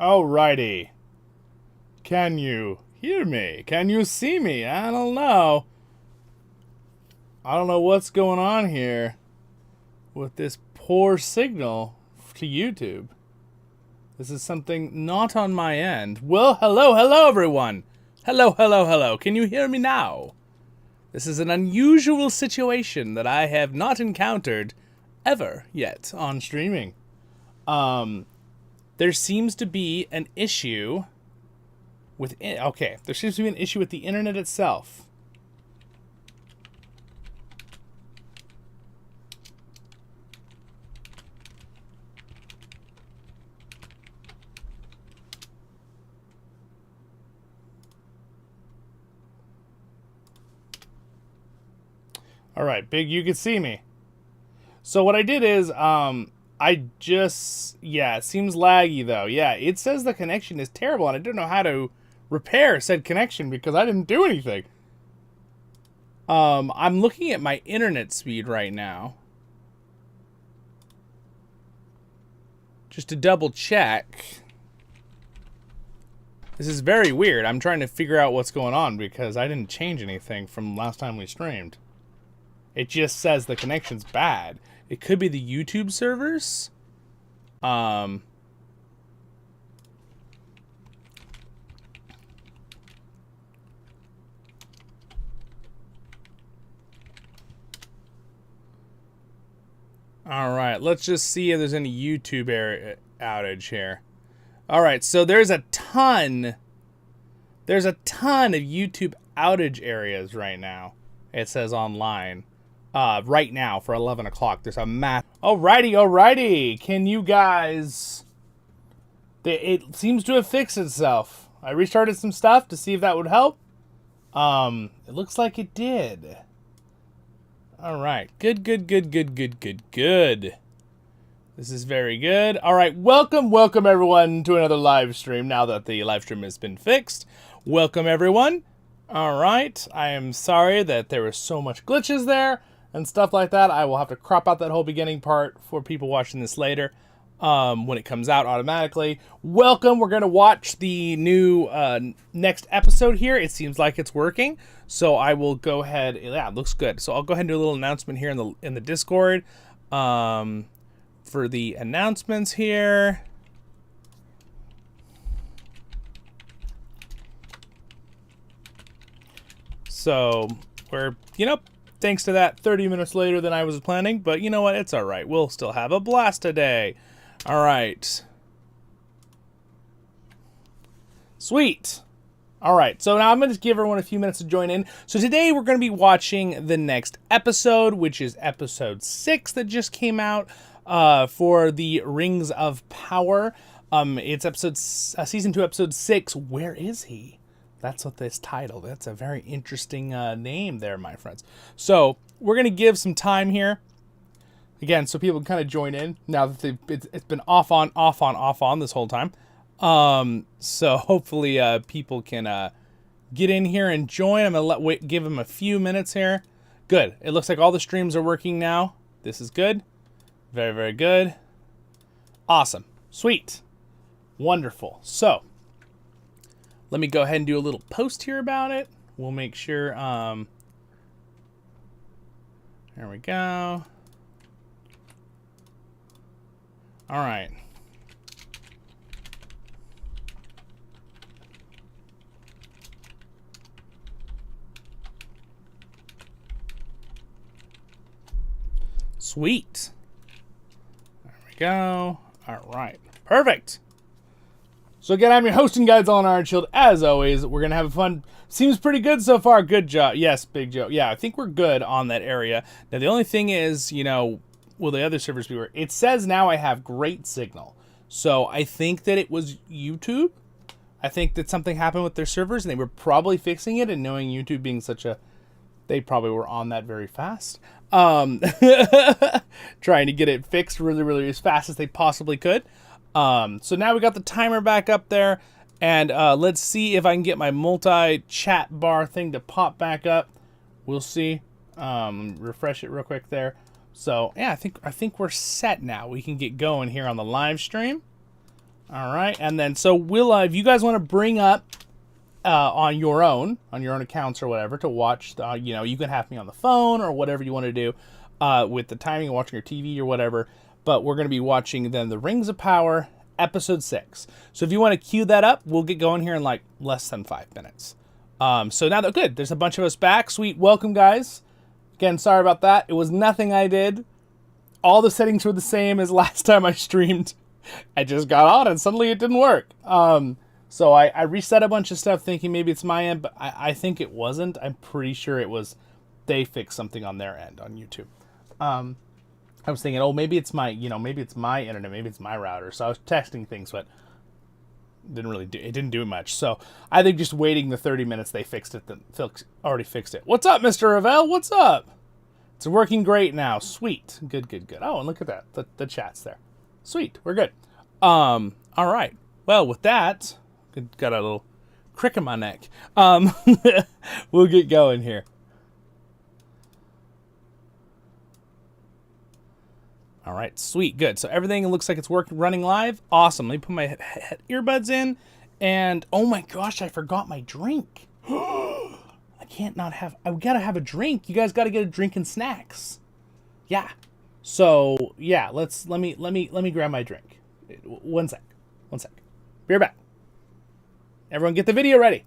Alrighty. Can you hear me? Can you see me? I don't know. I don't know what's going on here with this poor signal to YouTube. This is something not on my end. Well, hello everyone. Hello. Can you hear me now? This is an unusual situation that I have not encountered ever yet on streaming. There seems to be an issue with there seems to be an issue with the internet itself. All right, Big, you can see me. So what I did is, it seems laggy though. Yeah, it says the connection is terrible and I don't know how to repair said connection because I didn't do anything. I'm looking at my internet speed right now. Just to double check. This is very weird. I'm trying to figure out what's going on because I didn't change anything from last time we streamed. It just says the connection's bad. It could be the YouTube servers. Alright, let's just see if there's any YouTube outage here. Alright, so there's a ton of YouTube outage areas right now. It says online. Right now for 11 o'clock. There's a map. Alrighty. Can you guys... It seems to have fixed itself. I restarted some stuff to see if that would help. It looks like it did. Alright. Good. This is very good. Alright, welcome everyone to another live stream now that the live stream has been fixed. Welcome everyone. Alright, I am sorry that there were so much glitches there and stuff like that. I will have to crop out that whole beginning part for people watching this later when it comes out automatically. Welcome. We're going to watch the new next episode here. It seems like it's working. So I will go ahead. Yeah, it looks good. So I'll go ahead and do a little announcement here in the Discord for the announcements here. So we're, thanks to that, 30 minutes later than I was planning, but you know what? It's all right. We'll still have a blast today. All right. Sweet. All right. So now I'm going to give everyone a few minutes to join in. So today we're going to be watching the next episode, which is episode 6 that just came out for the Rings of Power. It's season 2, episode 6. Where is he? That's what this title. That's a very interesting name there, my friends. So we're going to give some time here. Again, so people can kind of join in now that it's been off on this whole time. So hopefully people can get in here and join. I'm going to give them a few minutes here. Good. It looks like all the streams are working now. This is good. Very good. Awesome. Sweet. Wonderful. So let me go ahead and do a little post here about it. We'll make sure, there we go. All right. Sweet. There we go. All right. Perfect. So again, I'm your host and guide, Zollin Ironshield. As always, we're going to have fun. Seems pretty good so far. Good job. Yes, Big Joe. Yeah, I think we're good on that area. Now, the only thing is, will the other servers be where? It says now I have great signal. So I think that it was YouTube. I think that something happened with their servers, and they were probably fixing it, and knowing YouTube being such a... They probably were on that very fast. Trying to get it fixed really as fast as they possibly could. So now we got the timer back up there, and let's see if I can get my multi-chat bar thing to pop back up. We'll see. Refresh it real quick there. So yeah, I think we're set now. We can get going here on the live stream. All right, and then so we'll if you guys want to bring up on your own accounts or whatever to watch, you know, you can have me on the phone or whatever you want to do with the timing of watching your TV or whatever. But we're going to be watching then the Rings of Power episode 6. So if you want to queue that up, we'll get going here in like less than 5 minutes. So now that good, there's a bunch of us back. Sweet, welcome guys. Again, sorry about that. It was nothing I did. All the settings were the same as last time I streamed. I just got on and suddenly it didn't work. So I reset a bunch of stuff thinking maybe it's my end, but I think it wasn't. I'm pretty sure it was they fixed something on their end on YouTube. I was thinking, oh, maybe it's my, you know, maybe it's my internet, maybe it's my router. So I was testing things, but it didn't do much. So I think just waiting the 30 minutes they fixed it, already fixed it. What's up, Mr. Ravel? What's up? It's working great now. Sweet. Good, good, good. Oh, and look at that. The chat's there. Sweet. We're good. All right. Well, with that, got a little crick in my neck. We'll get going here. All right, sweet, good. So everything looks like it's running live. Awesome. Let me put my earbuds in. And oh my gosh, I forgot my drink. I can't not have. I gotta have a drink. You guys gotta get a drink and snacks. Yeah. So yeah, let me grab my drink. One sec. Be right back. Everyone, get the video ready.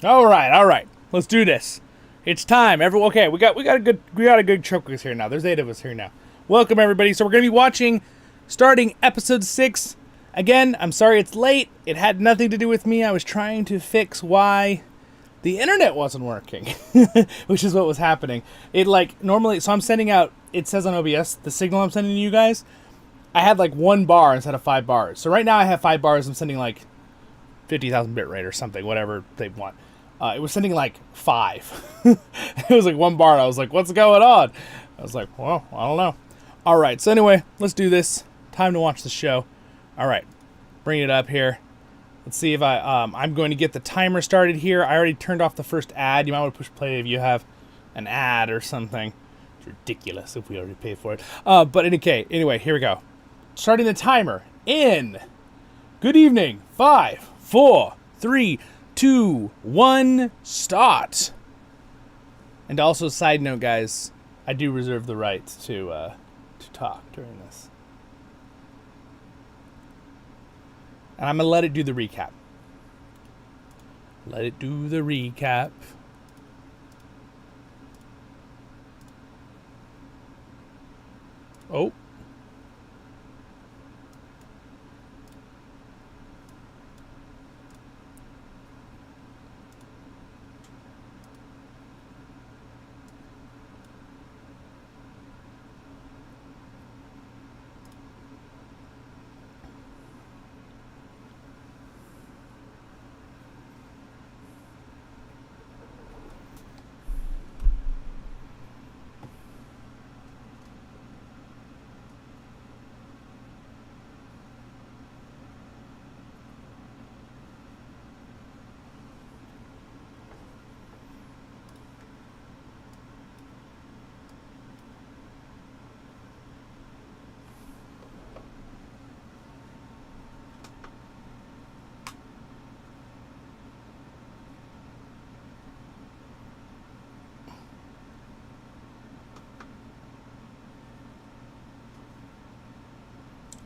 All right. Let's do this. It's time. Everyone, okay, we got a good chunk of us here now. There's 8 of us here now. Welcome everybody. So we're gonna be watching, starting episode 6. Again, I'm sorry it's late. It had nothing to do with me. I was trying to fix why the internet wasn't working, which is what was happening. It like normally, so I'm sending out. It says on OBS the signal I'm sending to you guys. I had like 1 bar instead of 5 bars. So right now I have 5 bars. I'm sending like 50,000 bit rate or something, whatever they want. It was sending like 5. It was like 1 bar. I was like, what's going on? I was like, well, I don't know. All right. So anyway, let's do this. Time to watch the show. All right. Bring it up here. Let's see if I'm going to get the timer started here. I already turned off the first ad. You might want to push play if you have an ad or something. It's ridiculous if we already paid for it. But anyway, here we go. Starting the timer in. Good evening. 5, 4, 3, 2, 1, start. And also, side note, guys, I do reserve the right to talk during this. And I'm going to let it do the recap. Let it do the recap. Oh.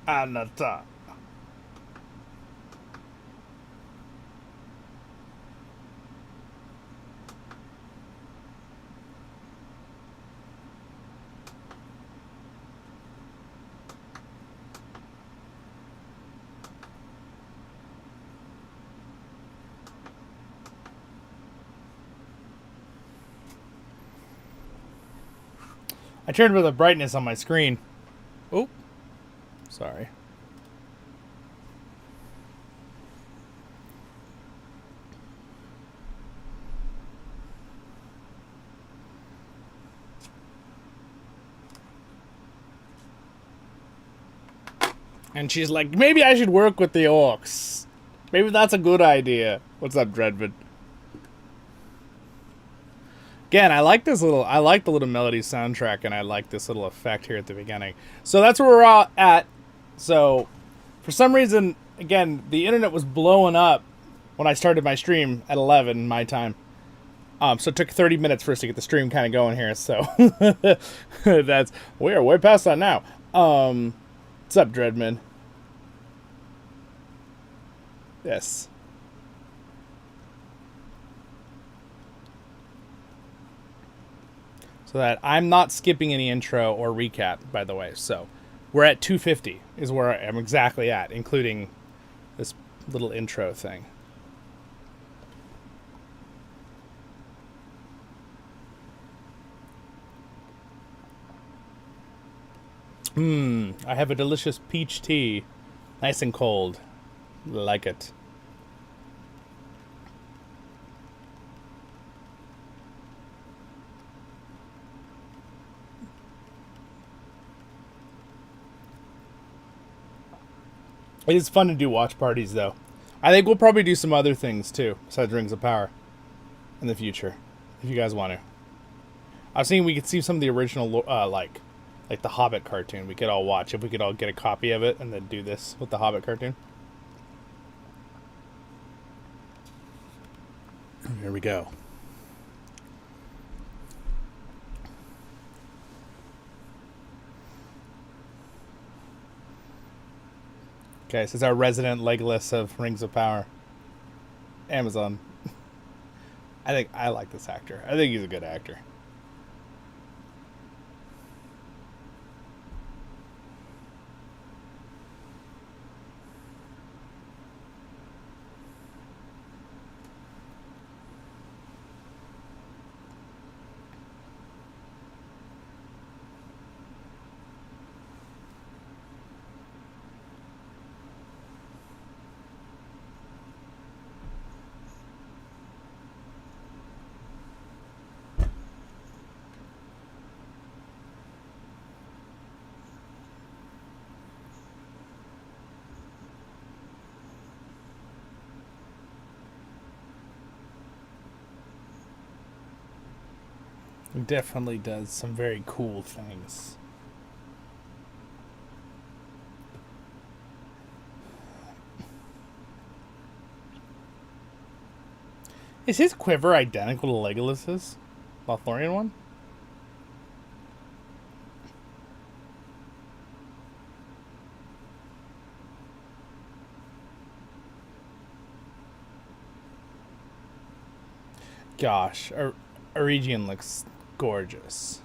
Anata. I turned with the brightness on my screen. Oh, sorry. And she's like, maybe I should work with the orcs. Maybe that's a good idea. What's up, Dreadman? Again, I like this little, I like the little melody soundtrack, and I like this little effect here at the beginning. So that's where we're all at. So, for some reason, again, the internet was blowing up when I started my stream at 11 my time. So it took 30 minutes for us to get the stream kind of going here. So that's, we're way past that now. What's up, Dreadman? Yes. So that I'm not skipping any intro or recap, by the way. So we're at 250 is where I'm exactly at, including this little intro thing. I have a delicious peach tea. Nice and cold. Like it. It is fun to do watch parties, though. I think we'll probably do some other things, too, besides Rings of Power in the future, if you guys want to. I was thinking we could see some of the original, like the Hobbit cartoon. We could all watch, if we could all get a copy of it, and then do this with the Hobbit cartoon. Here we go. Okay, this is our resident Legolas of Rings of Power. Amazon. I like this actor. I think he's a good actor. He definitely does some very cool things. Is his quiver identical to Legolas's? Lothlorien one? Gosh, Eregion looks gorgeous.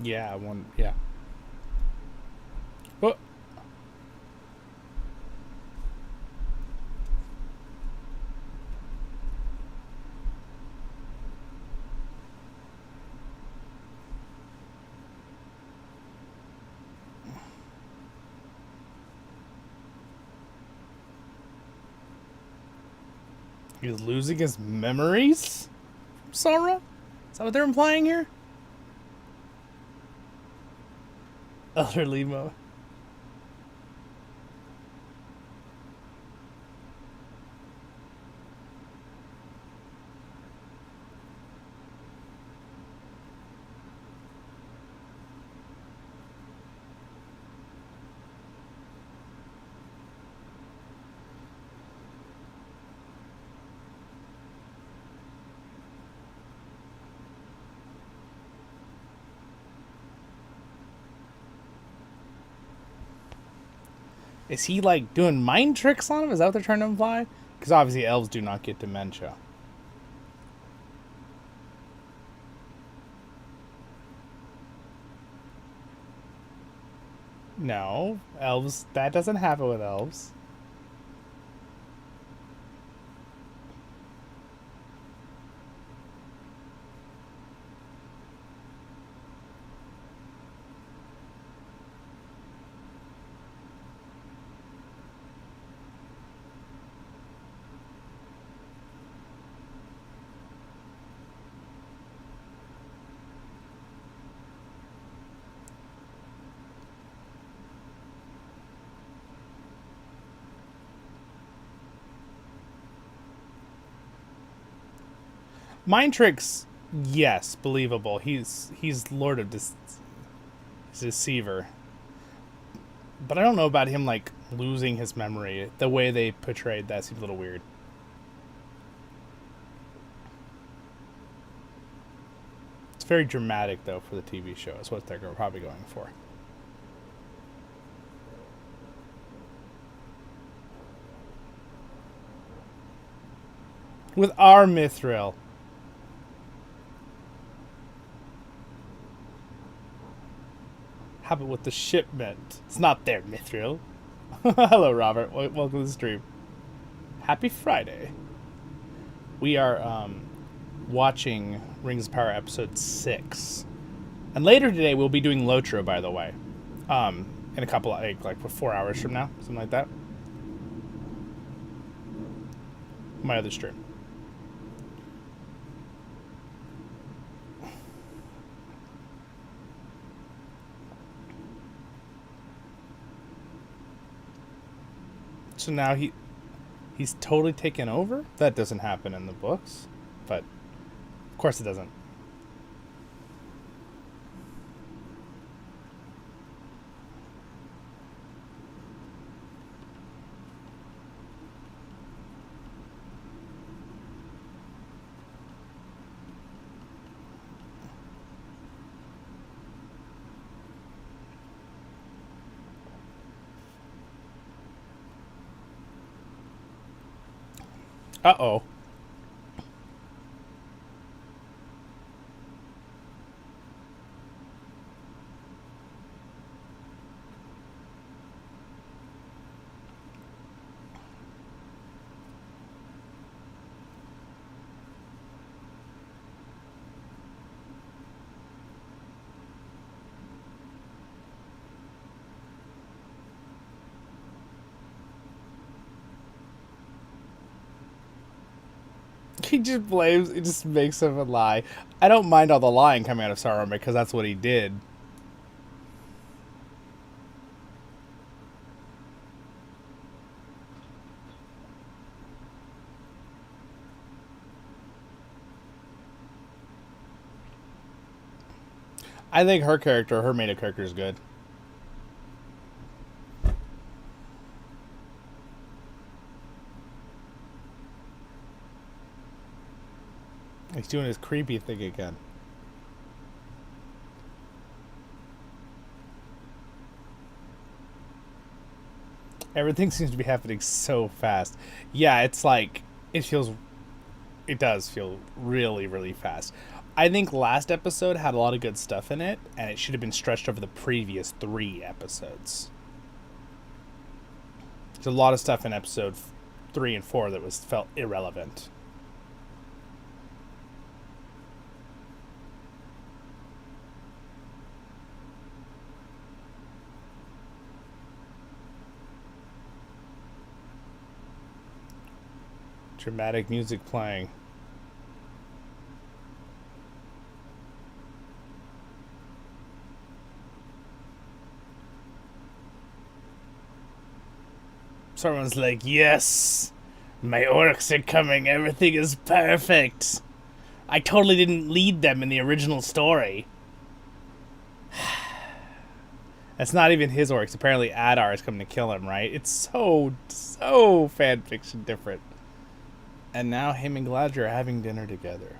Yeah, one. Yeah. Oh. He's losing his memories? Sauron? Is that what they're implying here? Elderly Mo. Is he, like, doing mind tricks on him? Is that what they're trying to imply? Because obviously elves do not get dementia. No, elves, that doesn't happen with elves. Mind tricks, yes, believable. He's Lord of Deceiver. But I don't know about him, like, losing his memory. The way they portrayed that seems a little weird. It's very dramatic, though, for the TV show. That's what they're probably going for. With our Mithril. How about with the shipment? It's not there, Mithril. Hello, Robert. Welcome to the stream. Happy Friday. We are watching Rings of Power episode 6. And later today, we'll be doing LOTRO, by the way. In a couple of, like 4 hours from now. Something like that. My other stream. So now he's totally taken over? That doesn't happen in the books. But, of course it doesn't. Uh-oh. He just blames, it just makes him a lie. I don't mind all the lying coming out of Sauron because that's what he did. I think her main character is good. He's doing his creepy thing again. Everything seems to be happening so fast. Yeah, it's like it feels It does feel really, really fast. I think last episode had a lot of good stuff in it, and it should have been stretched over the previous 3 episodes. There's a lot of stuff in episode 3 and 4 that felt irrelevant. Dramatic music playing. Someone's like, yes, my orcs are coming, everything is perfect. I totally didn't lead them in the original story. That's not even his orcs. Apparently Adar is coming to kill him, right? It's so fanfiction different. And now him and Galadriel are having dinner together.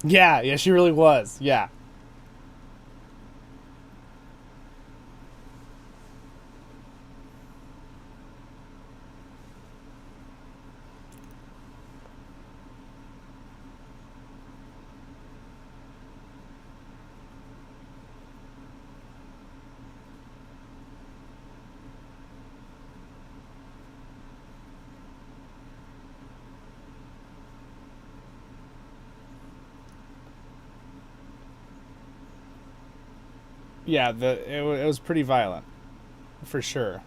Yeah, she really was. Yeah. Yeah, it was pretty violent, for sure.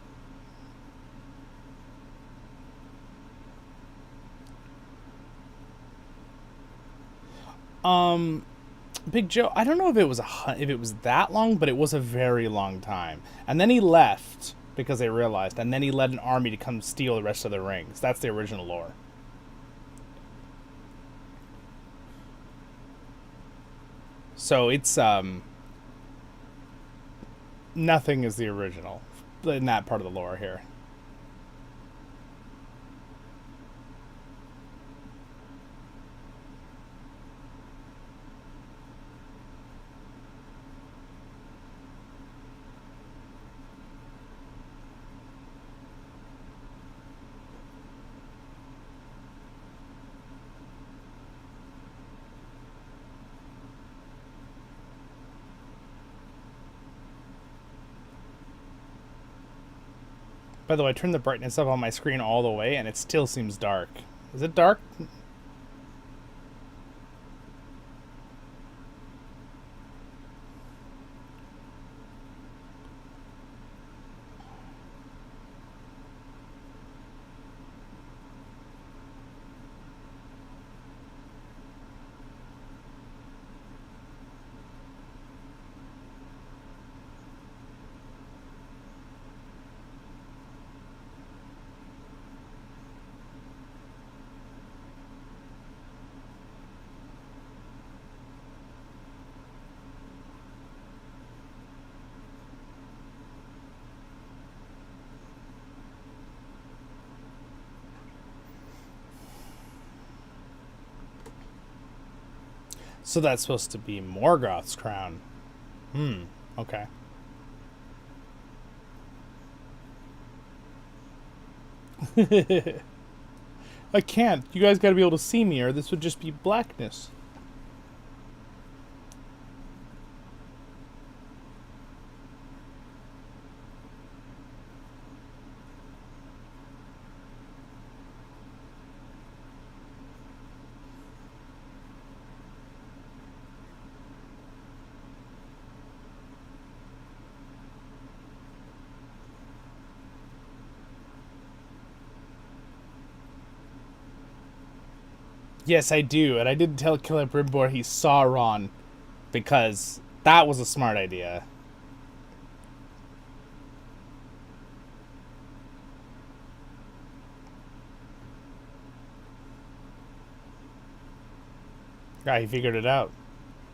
Big Joe, I don't know if it was that long, but it was a very long time. And then he left because they realized, and then he led an army to come steal the rest of the rings. That's the original lore. So it's nothing is the original in that part of the lore here. By the way, I turned the brightness up on my screen all the way, and it still seems dark. Is it dark? So that's supposed to be Morgoth's crown. Okay. I can't. You guys gotta be able to see me, or this would just be blackness. Yes, I do, and I didn't tell Caleb Rimbor he saw Ron, because that was a smart idea. Yeah, he figured it out.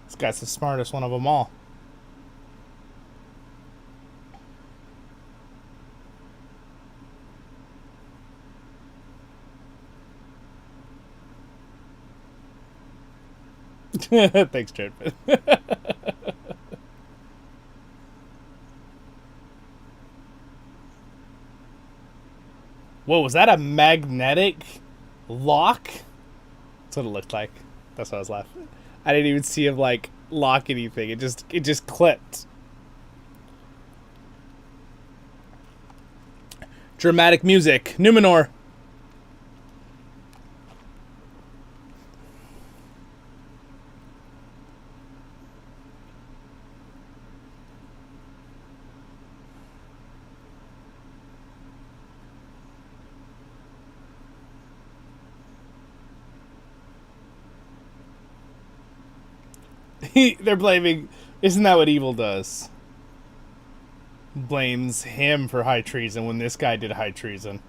This guy's the smartest one of them all. Thanks, Jared. Whoa, was that a magnetic lock? That's what it looked like. That's what I was laughing. I didn't even see him like lock anything. It just clipped. Dramatic music. Numenor. They're blaming... Isn't that what evil does? Blames him for high treason when this guy did high treason.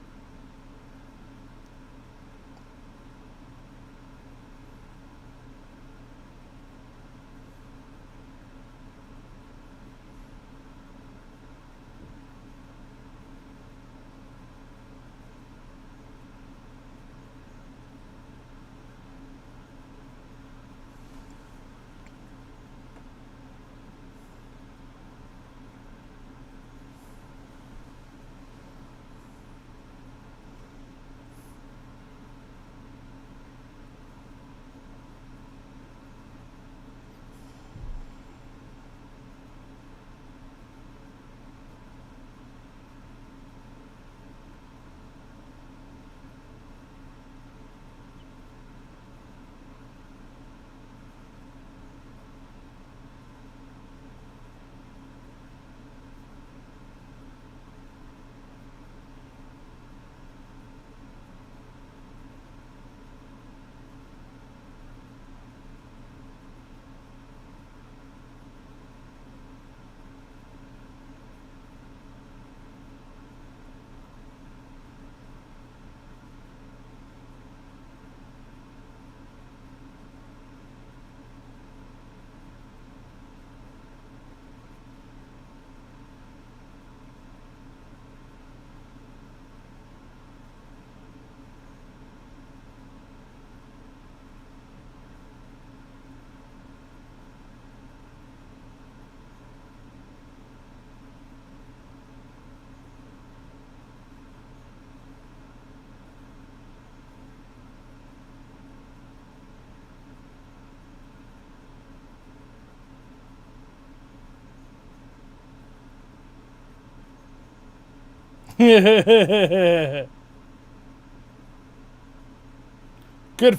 Good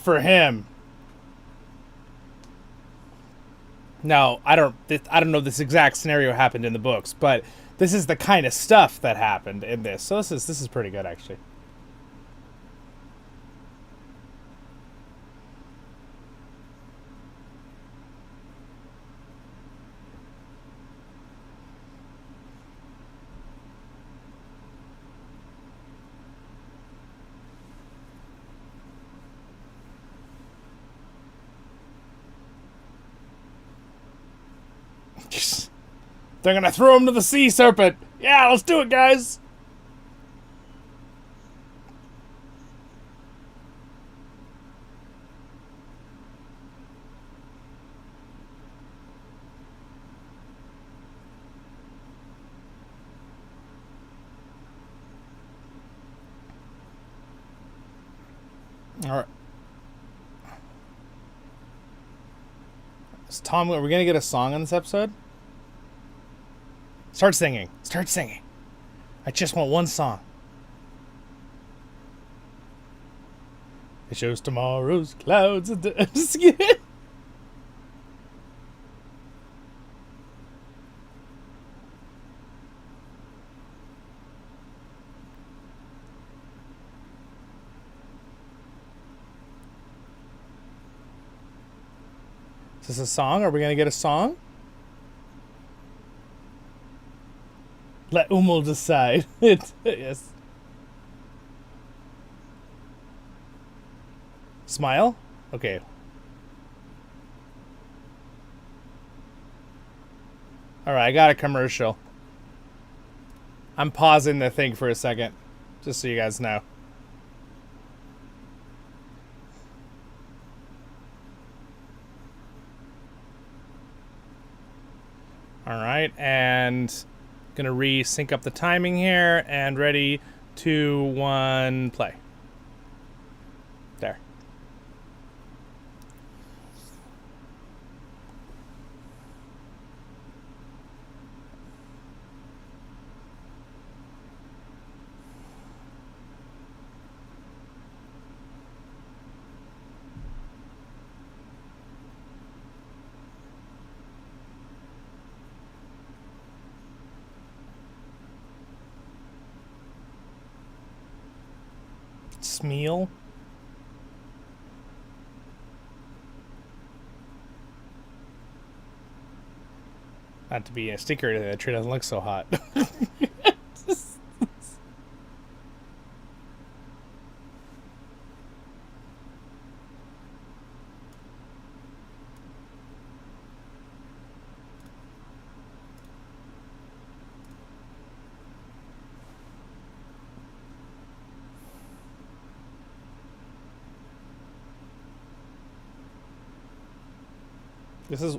for him. Now, I don't know this exact scenario happened in the books, but this is the kind of stuff that happened in this. So this is pretty good, actually. They're gonna throw him to the sea serpent. Yeah, let's do it, guys. All right. So Tom, are we gonna get a song on this episode? Start singing. Start singing. I just want one song. It shows tomorrow's clouds. Just kidding. Is this a song? Are we going to get a song? Let Umul decide. Yes. Smile? Okay. Alright, I got a commercial. I'm pausing the thing for a second. Just so you guys know. All right, and gonna re-sync up the timing here, and ready, 2, 1, play. There. Smeal. Not to be a sticker, that tree doesn't look so hot. This is...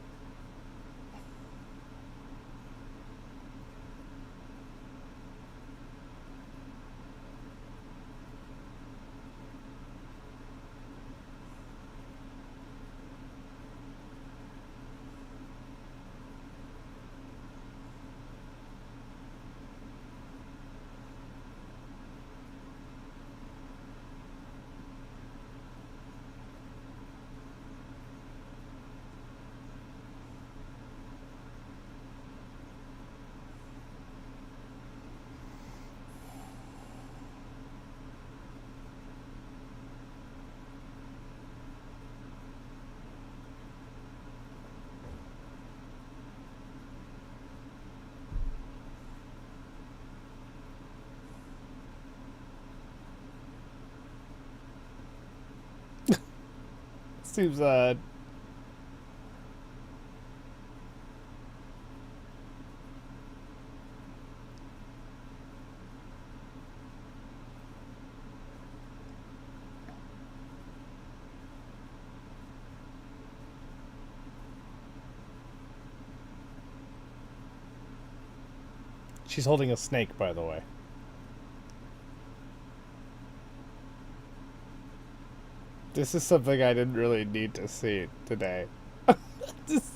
seems She's holding a snake, by the way. This is something I didn't really need to see today. Just...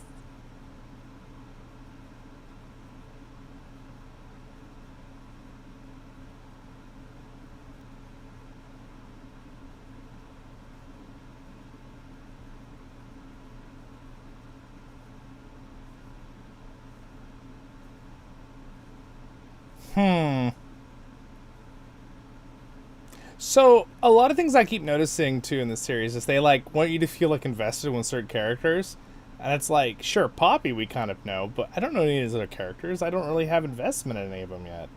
So, a lot of things I keep noticing, too, in this series is they, like, want you to feel, like, invested with certain characters. And it's like, sure, Poppy we kind of know, but I don't know any of these other characters. I don't really have investment in any of them yet.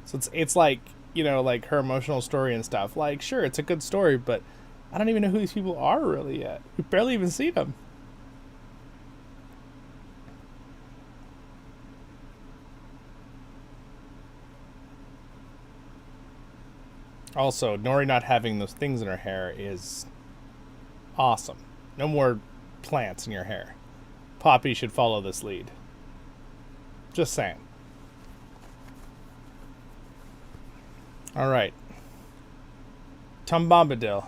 So it's like, you know, like, her emotional story and stuff. Like, sure, it's a good story, but I don't even know who these people are really yet. We've barely even seen them. Also, Nori not having those things in her hair is awesome. No more plants in your hair. Poppy should follow this lead. Just saying. Alright. Tom Bombadil.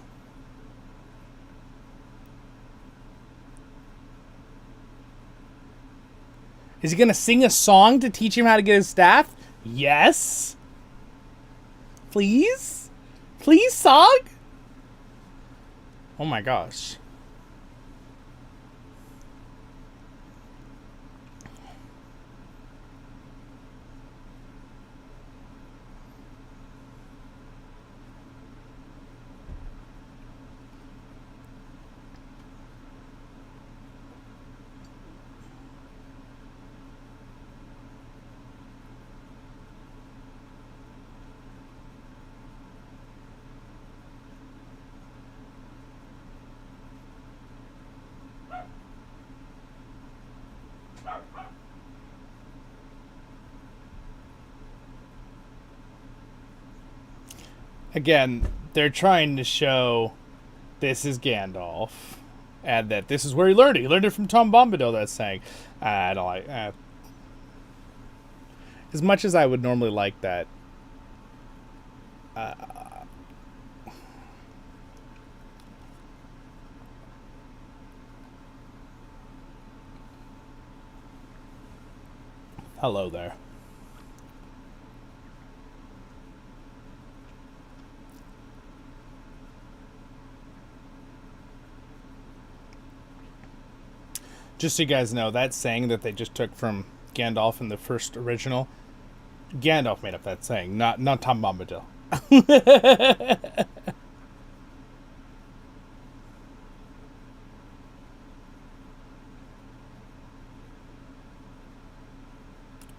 Is he gonna sing a song to teach him how to get his staff? Yes? Please? Please, song? Oh my gosh. Again, they're trying to show this is Gandalf, and that this is where he learned it. He learned it from Tom Bombadil. That's saying, I don't like. As much as I would normally like that. Hello there. Just so you guys know, that saying that they just took from Gandalf in the first original, Gandalf made up that saying, not Tom Bombadil.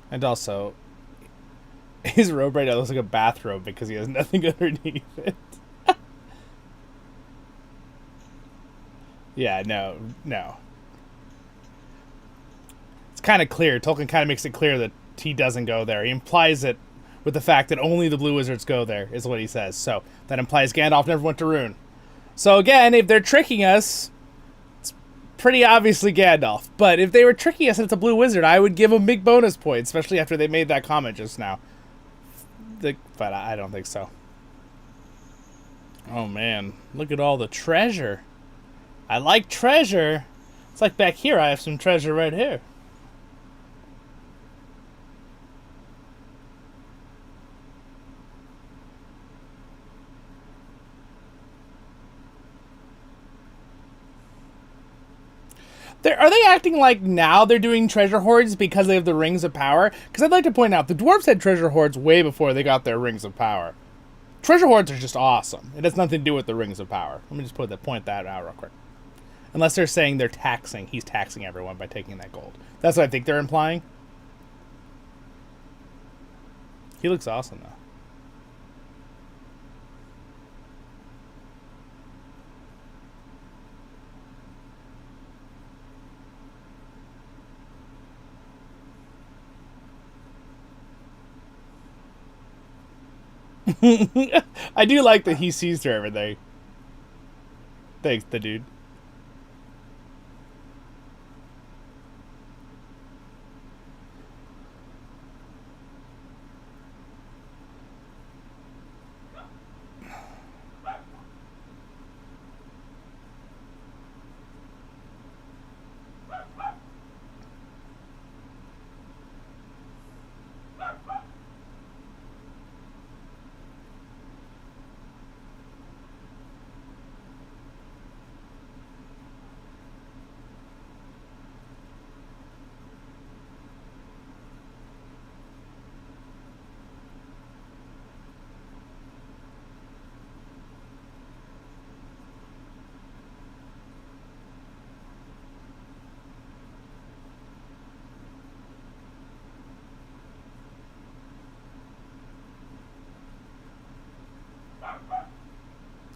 And also, his robe right now looks like a bathrobe because he has nothing underneath it. Yeah, no. It's kind of clear. Tolkien kind of makes it clear that he doesn't go there. He implies it with the fact that only the Blue Wizards go there, is what he says. So that implies Gandalf never went to Rune. So again, if they're tricking us, it's pretty obviously Gandalf. But if they were tricking us and it's a Blue Wizard, I would give them big bonus points, especially after they made that comment just now. But I don't think so. Oh man, look at all the treasure. I like treasure. It's like back here, I have some treasure right here. Are they acting like now they're doing treasure hoards because they have the Rings of Power? Because I'd like to point out, the dwarves had treasure hoards way before they got their Rings of Power. Treasure hoards are just awesome. It has nothing to do with the Rings of Power. Let me just point that out real quick. Unless they're saying they're taxing. He's taxing everyone by taking that gold. That's what I think they're implying. He looks awesome, though. I do like that he sees through everything. Thanks, the dude.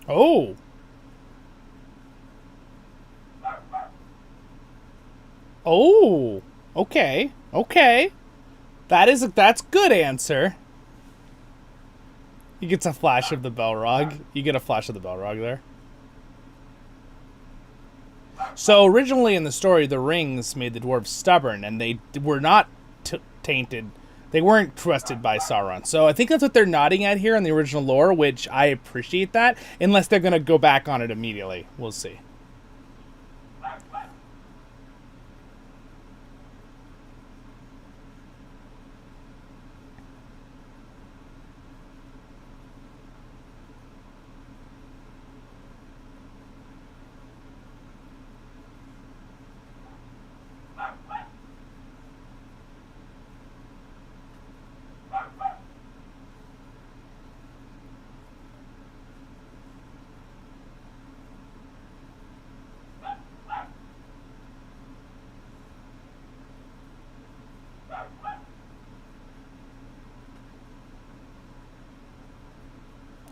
Oh. Oh. Okay. Okay. That's good answer. He gets a flash of the Balrog. You get a flash of the Balrog there. So originally in the story, the rings made the dwarves stubborn, and they were not tainted. They weren't trusted by Sauron. So I think that's what they're nodding at here in the original lore, which I appreciate that, unless they're going to go back on it immediately. We'll see.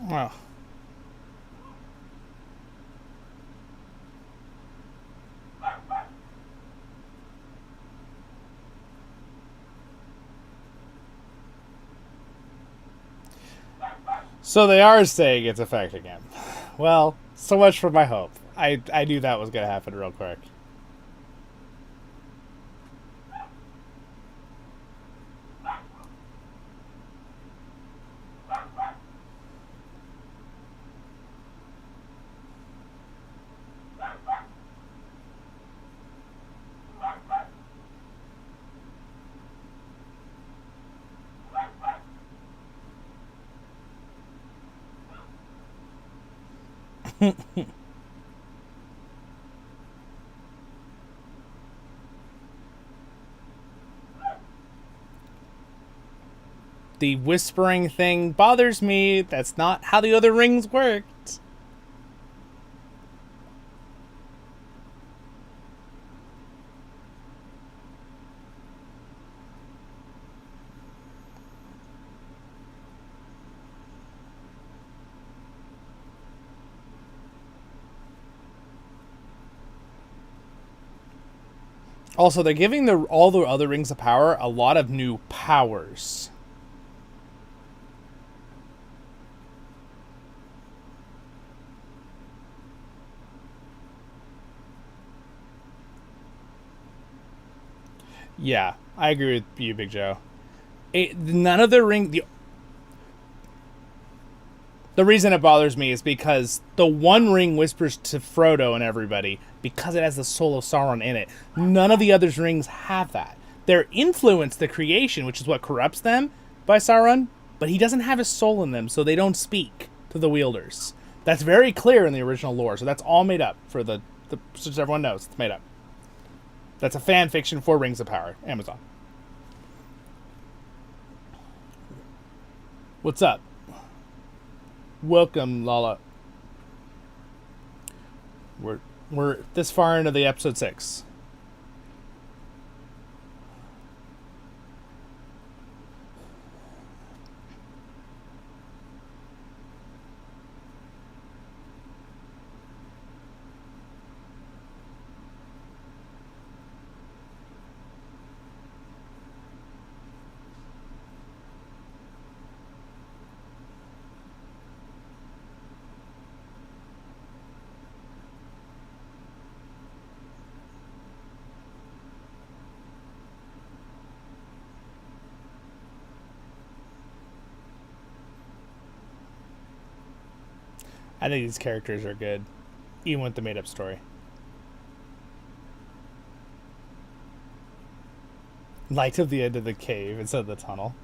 Wow. So they are saying it's affecting him. Well, so much for my hope. I knew that was going to happen real quick. The whispering thing bothers me. That's not how the other rings worked. Also, they're giving all the other rings of power a lot of new powers. Yeah, I agree with you, Big Joe. None of the ring... The reason it bothers me is because the One Ring whispers to Frodo and everybody because it has the soul of Sauron in it. None of the other rings have that. They're influence the creation, which is what corrupts them by Sauron, but he doesn't have his soul in them, so they don't speak to the wielders. That's very clear in the original lore, so that's all made up for so just everyone knows it's made up. That's a fan fiction for Rings of Power. Amazon. What's up? Welcome, Lala. We're this far into the episode 6. I think these characters are good, even with the made-up story. Light of the end of the cave instead of the tunnel.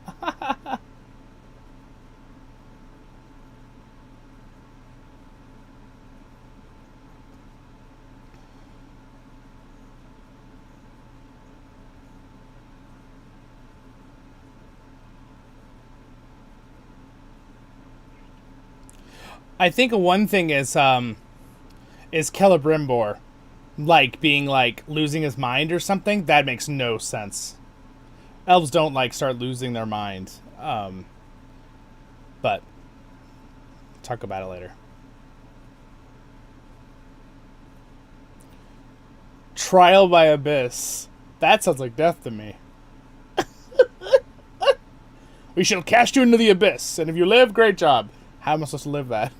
I think one thing is Celebrimbor, being losing his mind or something. That makes no sense. Elves don't start losing their mind. But talk about it later. Trial by Abyss. That sounds like death to me. We shall cast you into the abyss, and if you live, great job. How am I supposed to live that?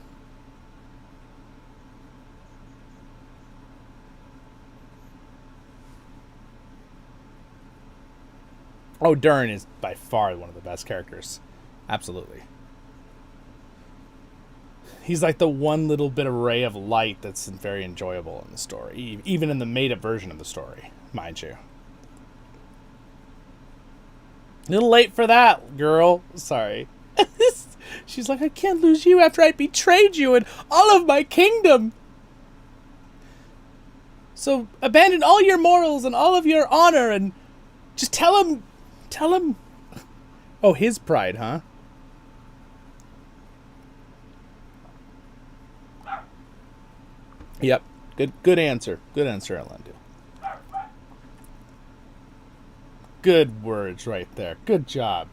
Oh, Durin is by far one of the best characters. Absolutely. He's like the one little bit of ray of light that's very enjoyable in the story. Even in the made-up version of the story, mind you. A little late for that, girl. Sorry. She's like, I can't lose you after I betrayed you and all of my kingdom. So abandon all your morals and all of your honor and just tell him. Oh, his pride, huh? Yep. Good answer. Good answer, Elendil. Good words right there. Good job.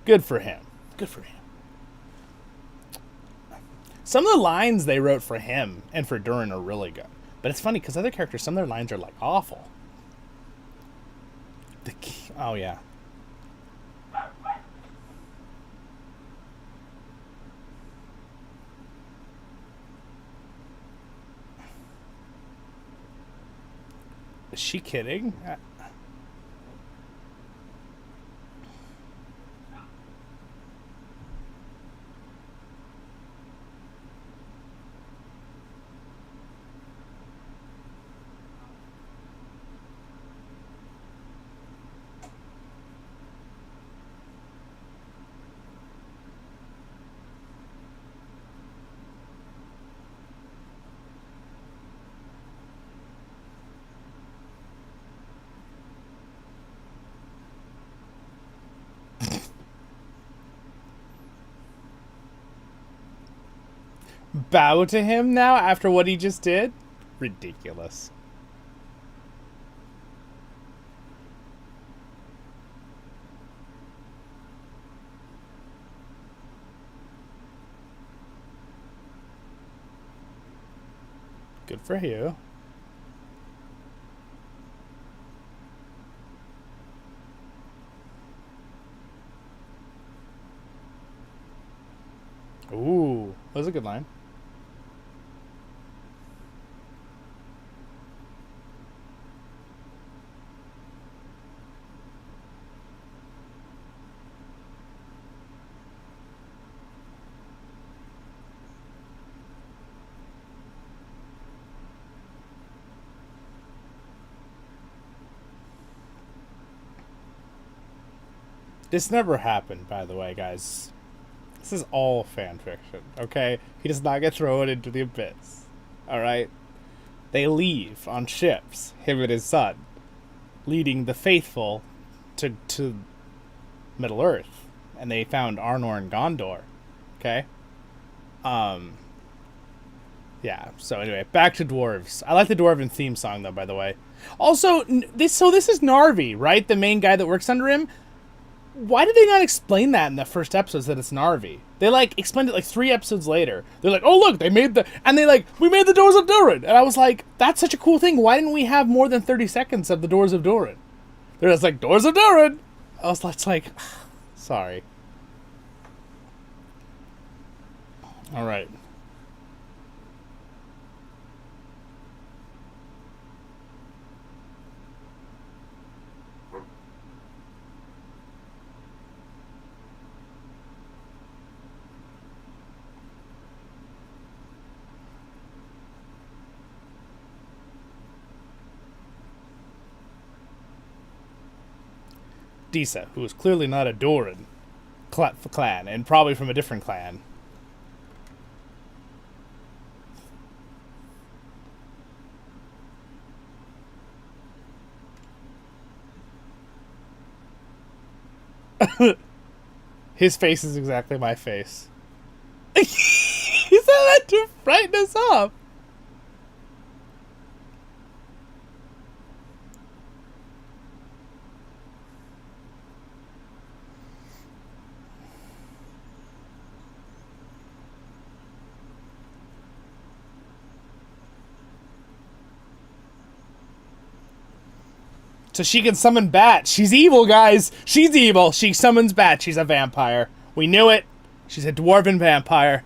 Good for him. Good for him. Some of the lines they wrote for him and for Durin are really good. But it's funny because other characters, some of their lines are awful. Oh, yeah. Is she kidding? bow to him now after what he just did? Ridiculous. Good for you. Ooh, that was a good line. This never happened, by the way, guys. This is all fan fiction, okay? He does not get thrown into the abyss, alright? They leave on ships, him and his son, leading the faithful to Middle Earth. And they found Arnor and Gondor, okay? Yeah, so anyway, back to dwarves. I like the Dwarven theme song, though, by the way. Also, this is Narvi, right? The main guy that works under him. Why did they not explain that in the first episodes that it's Narvi? They, like, explained it, like, 3 episodes later. They're like, oh, look, they made the... And they, like, we made the Doors of Durin. And I was like, that's such a cool thing. Why didn't we have more than 30 seconds of the Doors of Durin? They're just like, Doors of Durin. I was like, sorry. All right. Disa, who is clearly not a Doran clan, and probably from a different clan. His face is exactly my face. He said that to frighten us off. So she can summon Bat. She's evil, guys. She's evil. She summons Bat. She's a vampire. We knew it. She's a dwarven vampire.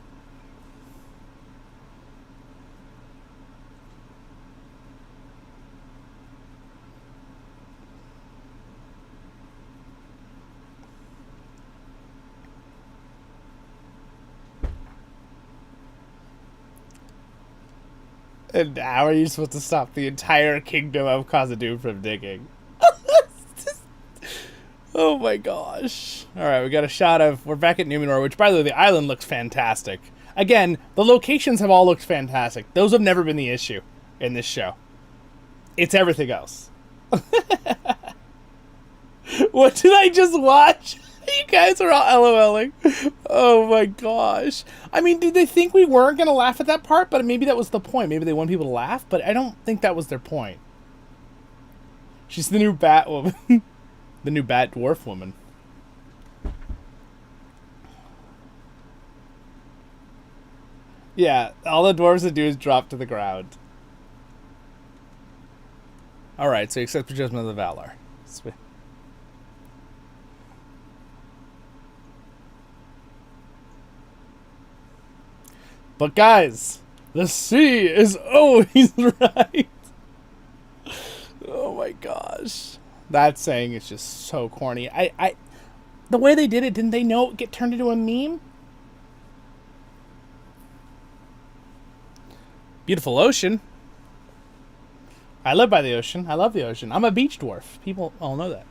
And how are you supposed to stop the entire kingdom of Khazad-dûm from digging? Oh my gosh. Alright, we got a shot of... We're back at Numenor, which, by the way, the island looks fantastic. Again, the locations have all looked fantastic. Those have never been the issue in this show. It's everything else. What did I just watch? You guys are all LOLing. Oh my gosh. I mean, did they think we weren't going to laugh at that part? But maybe that was the point. Maybe they want people to laugh, but I don't think that was their point. She's the new Bat woman. The new Bat dwarf woman. Yeah, all the dwarves that do is drop to the ground. Alright, so you accept the judgment of the Valor. Sweet. But guys, the sea is always right. Oh my gosh. That saying is just so corny. The way they did it, didn't they know it would get turned into a meme? Beautiful ocean. I live by the ocean. I love the ocean. I'm a beach dwarf. People all know that.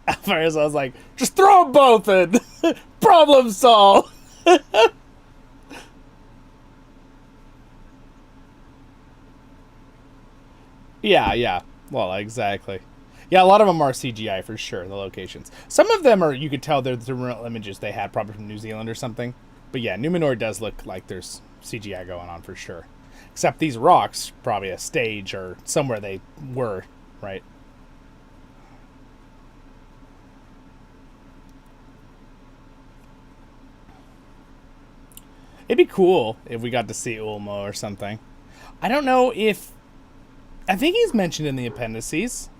At first I was like, just throw them both in. Problem solved. Yeah. Well, exactly. Yeah, a lot of them are CGI for sure, the locations. Some of them are, you could tell they're the real images they had probably from New Zealand or something. But yeah, Numenor does look like there's CGI going on for sure. Except these rocks, probably a stage or somewhere they were, right? It'd be cool if we got to see Ulmo or something. I don't know if... I think he's mentioned in the appendices.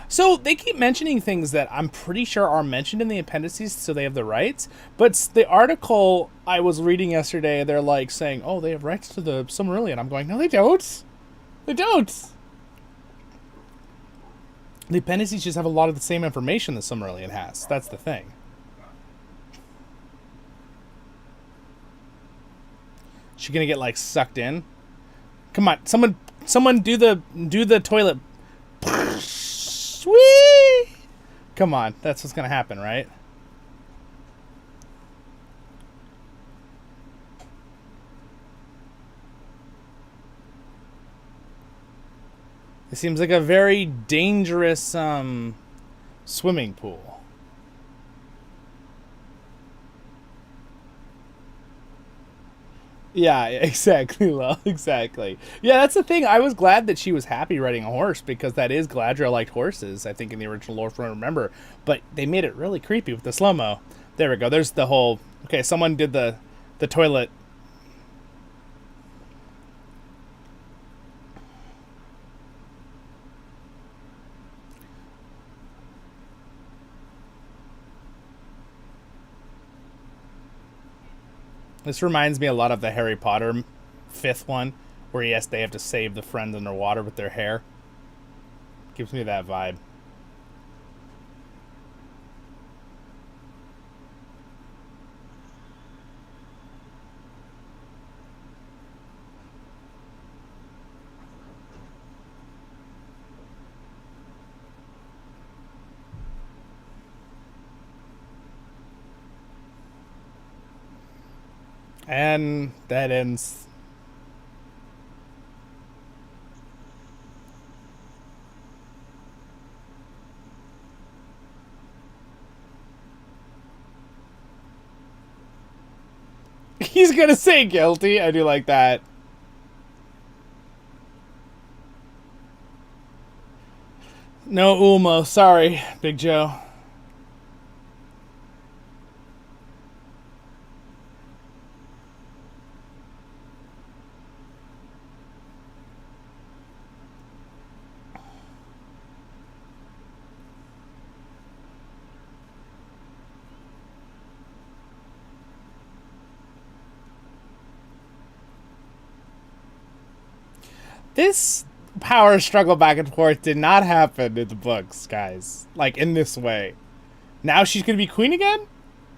So they keep mentioning things that I'm pretty sure are mentioned in the appendices, so they have the rights. But the article I was reading yesterday, they're like saying, oh, they have rights to the Silmarillion. I'm going, no, they don't. They don't. The appendices just have a lot of the same information the Silmarillion has. That's the thing. She gonna get like sucked in? Come on, someone do the toilet. Sweet. Come on, that's what's gonna happen, right? It seems like a very dangerous swimming pool. Yeah, exactly, Lol. Exactly. Yeah, that's the thing. I was glad that she was happy riding a horse because that is Galadriel liked horses, I think, in the original lore, from what I remember. But they made it really creepy with the slow-mo. There we go. There's the whole... Okay, someone did the toilet. This reminds me a lot of the Harry Potter 5th one, where yes, they have to save the friends underwater with their hair. Gives me that vibe. And that ends. He's gonna say guilty. I do like that. No Ulmo. Sorry, Big Joe. This power struggle back and forth did not happen in the books, guys. Like, in this way. Now she's going to be queen again?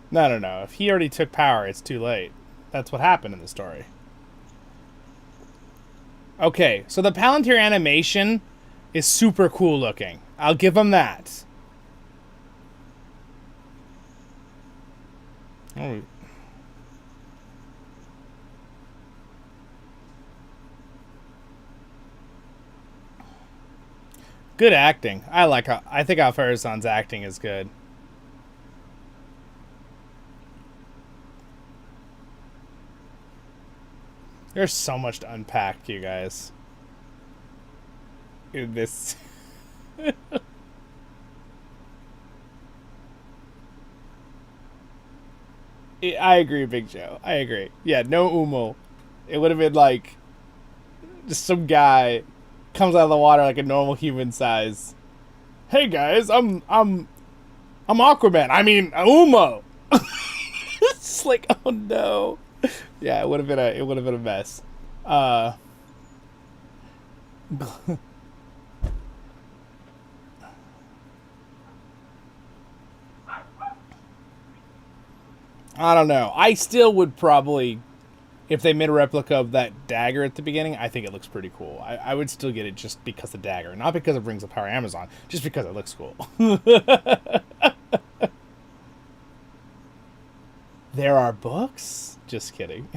No. If he already took power, it's too late. That's what happened in the story. Okay, so the Palantir animation is super cool looking. I'll give him that. Oh. Good acting. I think Alfarazan's acting is good. There's so much to unpack, you guys. In this. I agree, Big Joe. I agree. Yeah, no Umo. It would have been like just some guy comes out of the water like a normal human size. Hey guys, I'm Aquaman. I mean Umo. It's like, oh no. Yeah, it would have been a mess. I don't know. I still would probably if they made a replica of that dagger at the beginning, I think it looks pretty cool. I would still get it just because the dagger, not because of Rings of Power Amazon, just because it looks cool. There are books? Just kidding.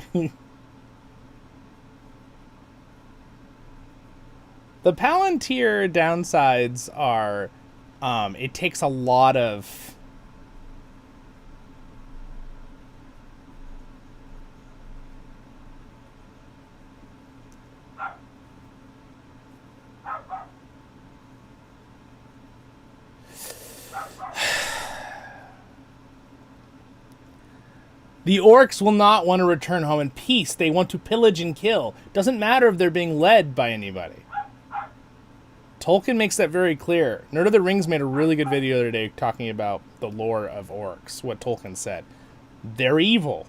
The Palantir downsides are, it takes a lot of... The orcs will not want to return home in peace. They want to pillage and kill. Doesn't matter if they're being led by anybody. Tolkien makes that very clear. Nerd of the Rings made a really good video the other day talking about the lore of orcs, what Tolkien said. They're evil.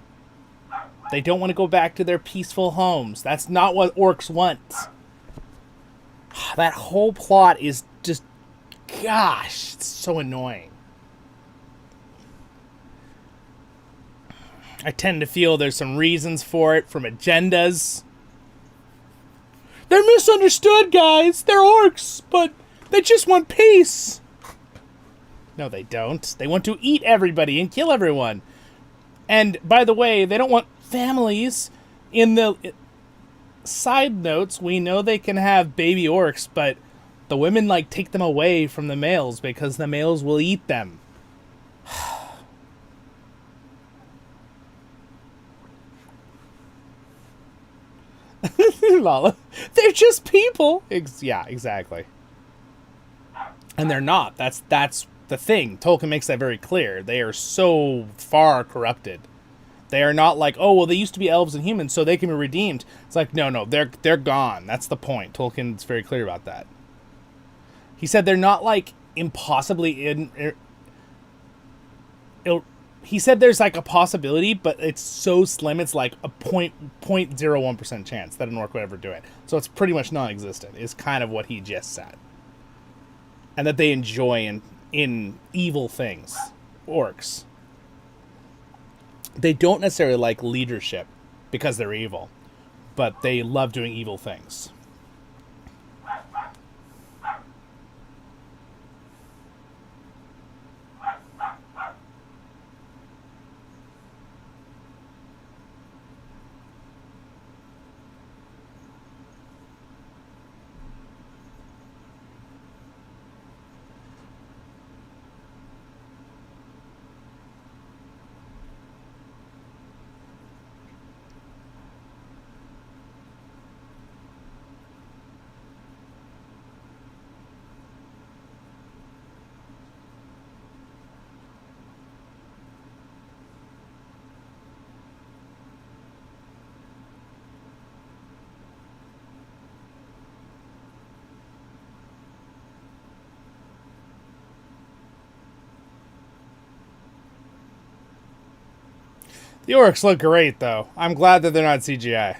They don't want to go back to their peaceful homes. That's not what orcs want. That whole plot is just, gosh, it's so annoying. I tend to feel there's some reasons for it from agendas. They're misunderstood, guys. They're orcs, but they just want peace. No, they don't. They want to eat everybody and kill everyone. And, by the way, they don't want families. In the side notes, we know they can have baby orcs, but the women, like, take them away from the males because the males will eat them. Lala. They're just people. Yeah, exactly. And they're not. That's the thing. Tolkien makes that very clear. They are so far corrupted. They are not like, oh, well, they used to be elves and humans, so they can be redeemed. It's like, no, they're gone. That's the point. Tolkien's very clear about that. He said they're not like impossibly he said there's like a possibility, but it's so slim, it's like a 0.01% chance that an orc would ever do it. So it's pretty much non-existent, is kind of what he just said. And that they enjoy in evil things. Orcs. They don't necessarily like leadership because they're evil, but they love doing evil things. The orcs look great, though. I'm glad that they're not CGI.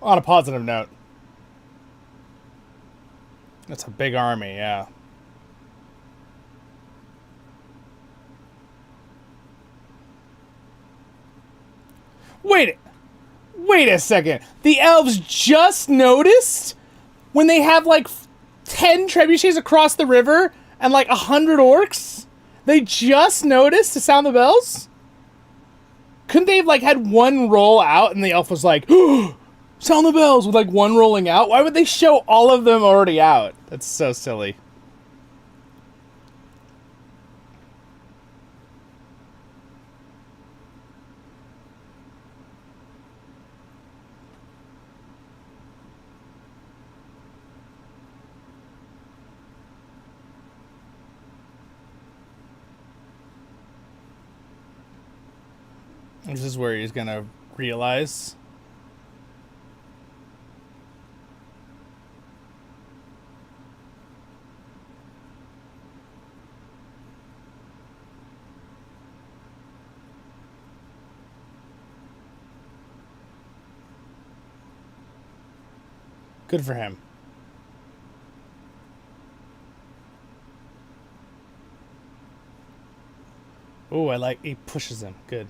On a positive note. That's a big army, yeah. Wait a second. The elves just noticed when they have like 10 trebuchets across the river and like 100 orcs? They just noticed to sound the bells? Couldn't they have like had one roll out and the elf was like, oh, sound the bells with like one rolling out? Why would they show all of them already out? That's so silly. This is where he's gonna realize. Good for him. Oh, he pushes him. Good.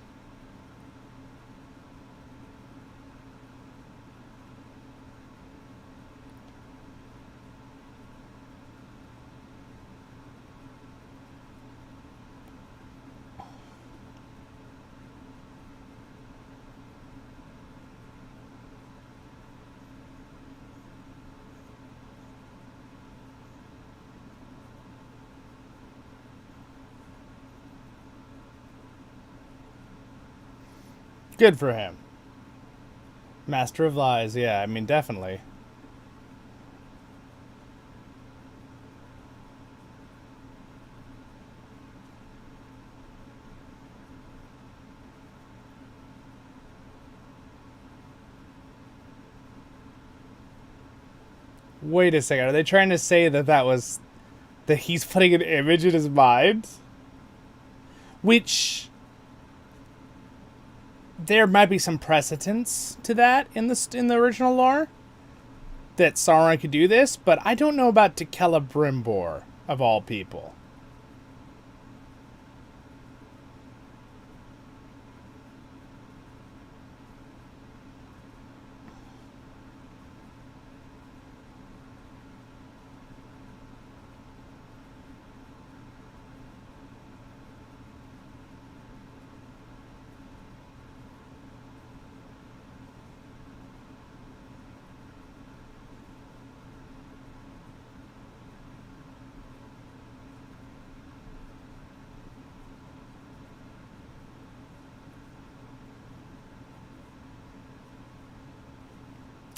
Good for him. Master of Lies, yeah, I mean, definitely. Wait a second, are they trying to say that that he's putting an image in his mind? Which there might be some precedence to that in the original lore, that Sauron could do this, but I don't know about Celebrimbor, of all people.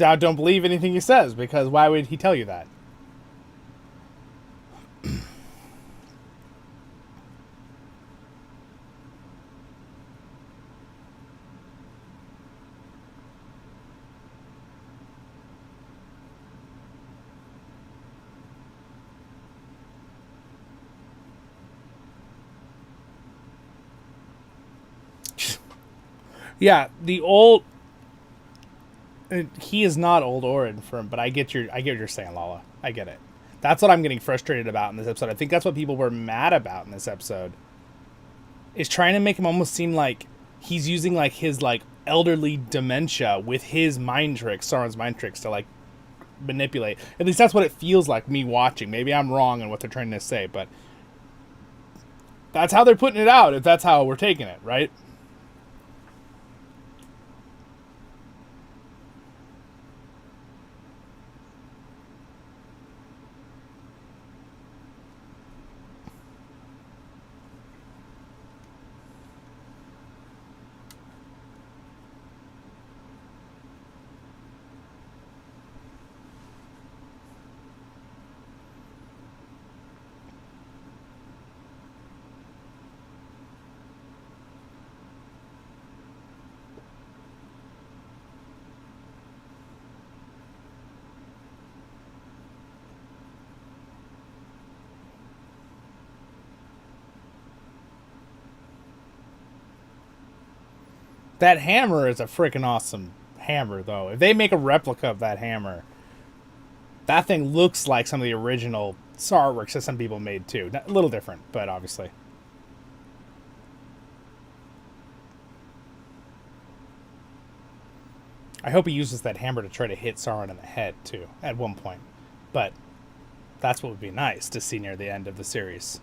I don't believe anything he says, because why would he tell you that? Yeah, the old... He is not old Orin for him, but I get what you're saying, Lala. I get it. That's what I'm getting frustrated about in this episode. I think that's what people were mad about in this episode. Is trying to make him almost seem like he's using like his like elderly dementia with his mind tricks, Sauron's mind tricks, to like manipulate. At least that's what it feels like me watching. Maybe I'm wrong in what they're trying to say, but that's how they're putting it out, if that's how we're taking it, right? That hammer is a freaking awesome hammer, though. If they make a replica of that hammer, that thing looks like some of the original artworks that some people made, too. A little different, but obviously. I hope he uses that hammer to try to hit Sauron in the head, too, at one point. But that's what would be nice to see near the end of the series.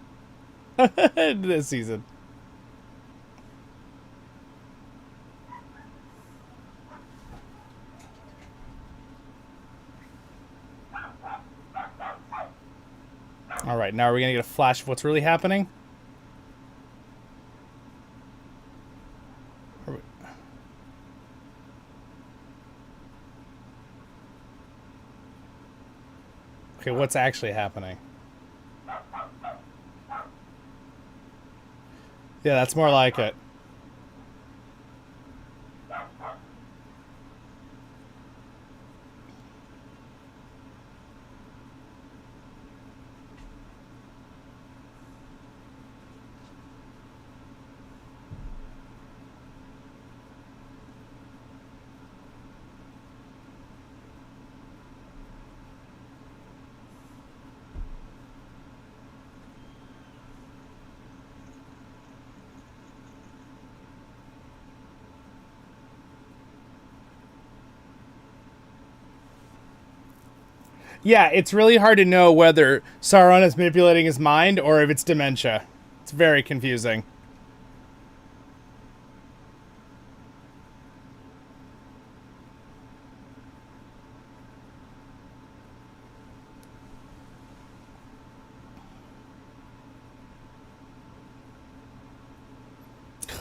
This season. Alright, now are we going to get a flash of what's really happening? Okay, what's actually happening? Yeah, that's more like it. Yeah, it's really hard to know whether Sauron is manipulating his mind or if it's dementia. It's very confusing.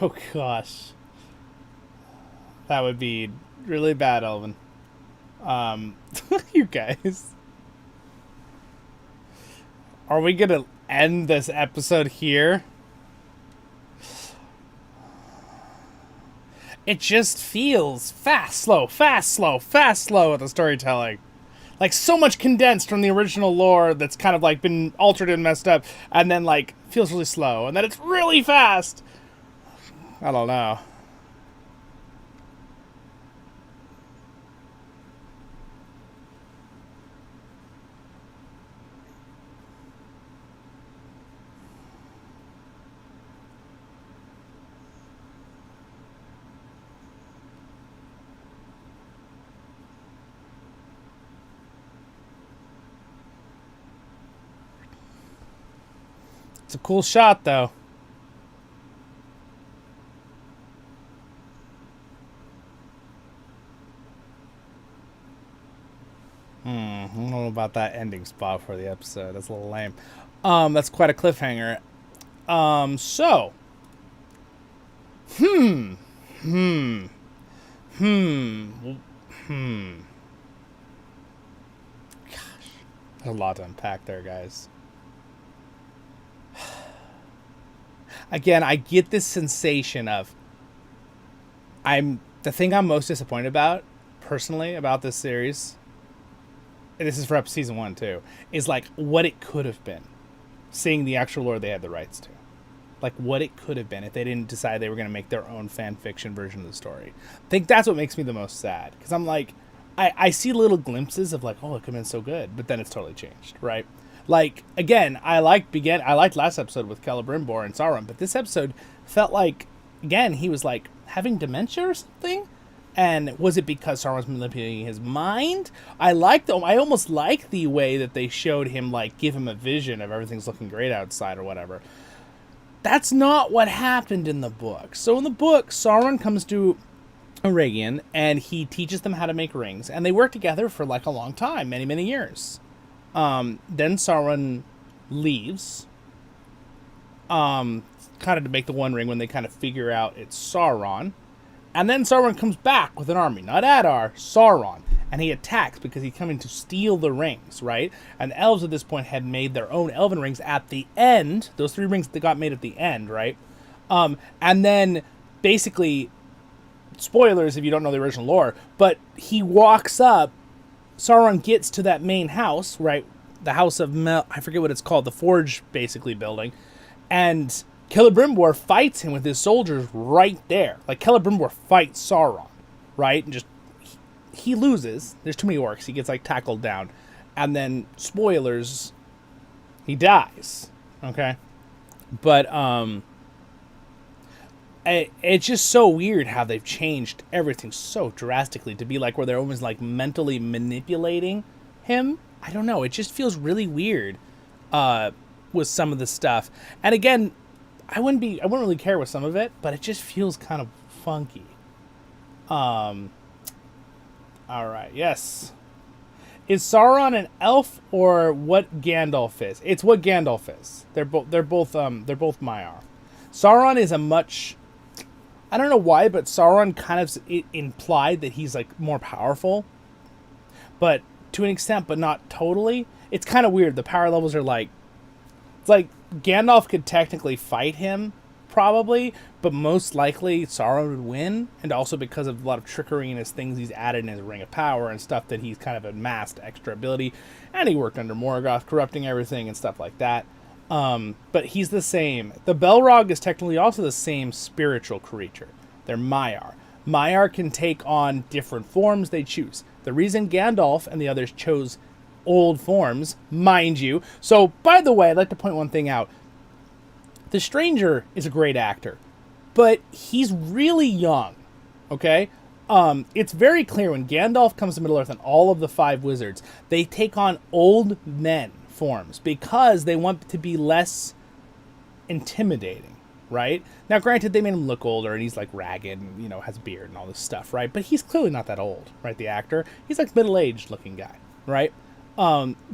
Oh, gosh. That would be really bad, Elvin. You guys. Are we gonna end this episode here? It just feels fast, slow, fast, slow, fast, slow with the storytelling. Like, so much condensed from the original lore that's kind of, like, been altered and messed up, and then, like, feels really slow, and then it's really fast. I don't know. It's a cool shot, though. I don't know about that ending spot for the episode. That's a little lame. That's quite a cliffhanger. So. Gosh. There's a lot to unpack there, guys. Again, I get this sensation of the thing I'm most disappointed about, personally, about this series, and this is for season 1 too, is like what it could have been. Seeing the actual lore they had the rights to. Like what it could have been if they didn't decide they were going to make their own fan fiction version of the story. I think that's what makes me the most sad. Because I'm like, I see little glimpses of like, oh, it could have been so good, but then it's totally changed, right? Like, again, I liked last episode with Celebrimbor and Sauron, but this episode felt like, again, he was like having dementia or something. And was it because Sauron was manipulating his mind? I almost like the way that they showed him, like, give him a vision of everything's looking great outside or whatever. That's not what happened in the book. So in the book, Sauron comes to Eregion and he teaches them how to make rings, and they work together for like a long time, many, many years. Then Sauron leaves, kind of to make the One Ring when they kind of figure out it's Sauron. And then Sauron comes back with an army, not Adar, Sauron. And he attacks because he's coming to steal the rings, right? And the elves at this point had made their own elven rings at the end. Those 3 rings that got made at the end, right? And then basically, spoilers if you don't know the original lore, but he walks up, Sauron gets to that main house, right? The House of I forget what it's called, the Forge, basically, building. And Celebrimbor fights him with his soldiers right there. Like, Celebrimbor fights Sauron, right? And just, he loses. There's too many orcs. He gets, like, tackled down. And then, spoilers, he dies. Okay? But, it's just so weird how they've changed everything so drastically to be like where they're almost like mentally manipulating him. I don't know. It just feels really weird with some of the stuff. And again, I wouldn't really care with some of it, but it just feels kind of funky. All right. Yes. Is Sauron an elf or what Gandalf is? It's what Gandalf is. They're both Maiar. Sauron is a much, I don't know why, but Sauron kind of implied that he's like more powerful, but to an extent, but not totally. It's kind of weird. The power levels are like, it's like Gandalf could technically fight him, probably, but most likely Sauron would win, and also because of a lot of trickery and his things he's added in his Ring of Power and stuff that he's kind of amassed extra ability, and he worked under Morgoth, corrupting everything and stuff like that. But he's the same. The Balrog is technically also the same spiritual creature. They're Maiar. Maiar can take on different forms they choose. The reason Gandalf and the others chose old forms, mind you. So, by the way, I'd like to point one thing out. The Stranger is a great actor, but he's really young, okay? It's very clear when Gandalf comes to Middle-earth and all of the 5 wizards, they take on old men forms because they want to be less intimidating, right? Now, granted, they made him look older and he's like ragged and, you know, has a beard and all this stuff, right? But he's clearly not that old, right? The actor, he's like middle-aged looking guy, right?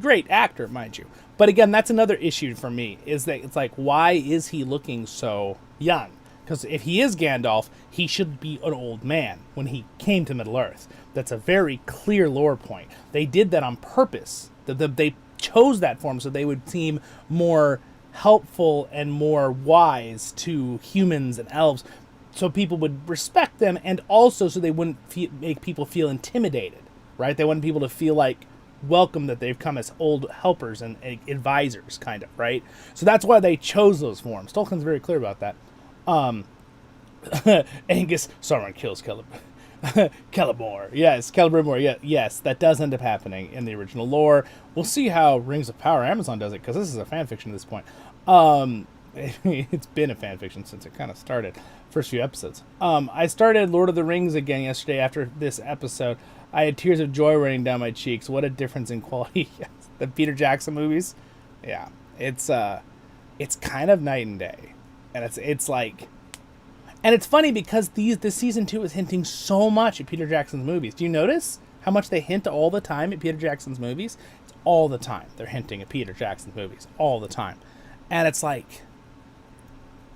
Great actor, mind you. But again, that's another issue for me, is that it's like, why is he looking so young? Because if he is Gandalf, he should be an old man when he came to Middle-earth. That's a very clear lore point. They did that on purpose. They chose that for him so they would seem more helpful and more wise to humans and elves, so people would respect them, and also so they wouldn't make people feel intimidated, right? They want people to feel like welcome, that they've come as old helpers and advisors, kind of, right? So that's why they chose those forms. Tolkien's very clear about that. Angus, Sauron kills Celeborn. Yes, Celebrimbor. Yeah, yes, that does end up happening in the original lore. We'll see how Rings of Power Amazon does it, because this is a fan fiction at this point. It's been a fan fiction since it kind of started, first few episodes. I started Lord of the Rings again yesterday after this episode. I had tears of joy running down my cheeks. What a difference in quality. Yes, the Peter Jackson movies. Yeah, it's kind of night and day, and it's like. And it's funny because this season 2 is hinting so much at Peter Jackson's movies. Do you notice how much they hint all the time at Peter Jackson's movies? It's all the time. They're hinting at Peter Jackson's movies all the time. And it's like,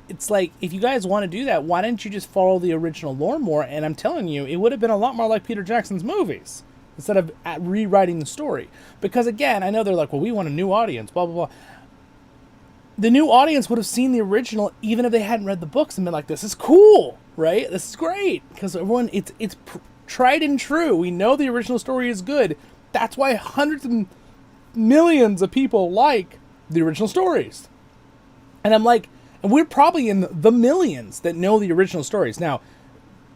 if you guys want to do that, why didn't you just follow the original lore more? And I'm telling you, it would have been a lot more like Peter Jackson's movies instead of rewriting the story. Because again, I know they're like, well, we want a new audience, blah, blah, blah. The new audience would have seen the original even if they hadn't read the books and been like, this is cool, right? This is great. Because everyone, it's tried and true. We know the original story is good. That's why hundreds and millions of people like the original stories. And I'm like, and we're probably in the millions that know the original stories. Now,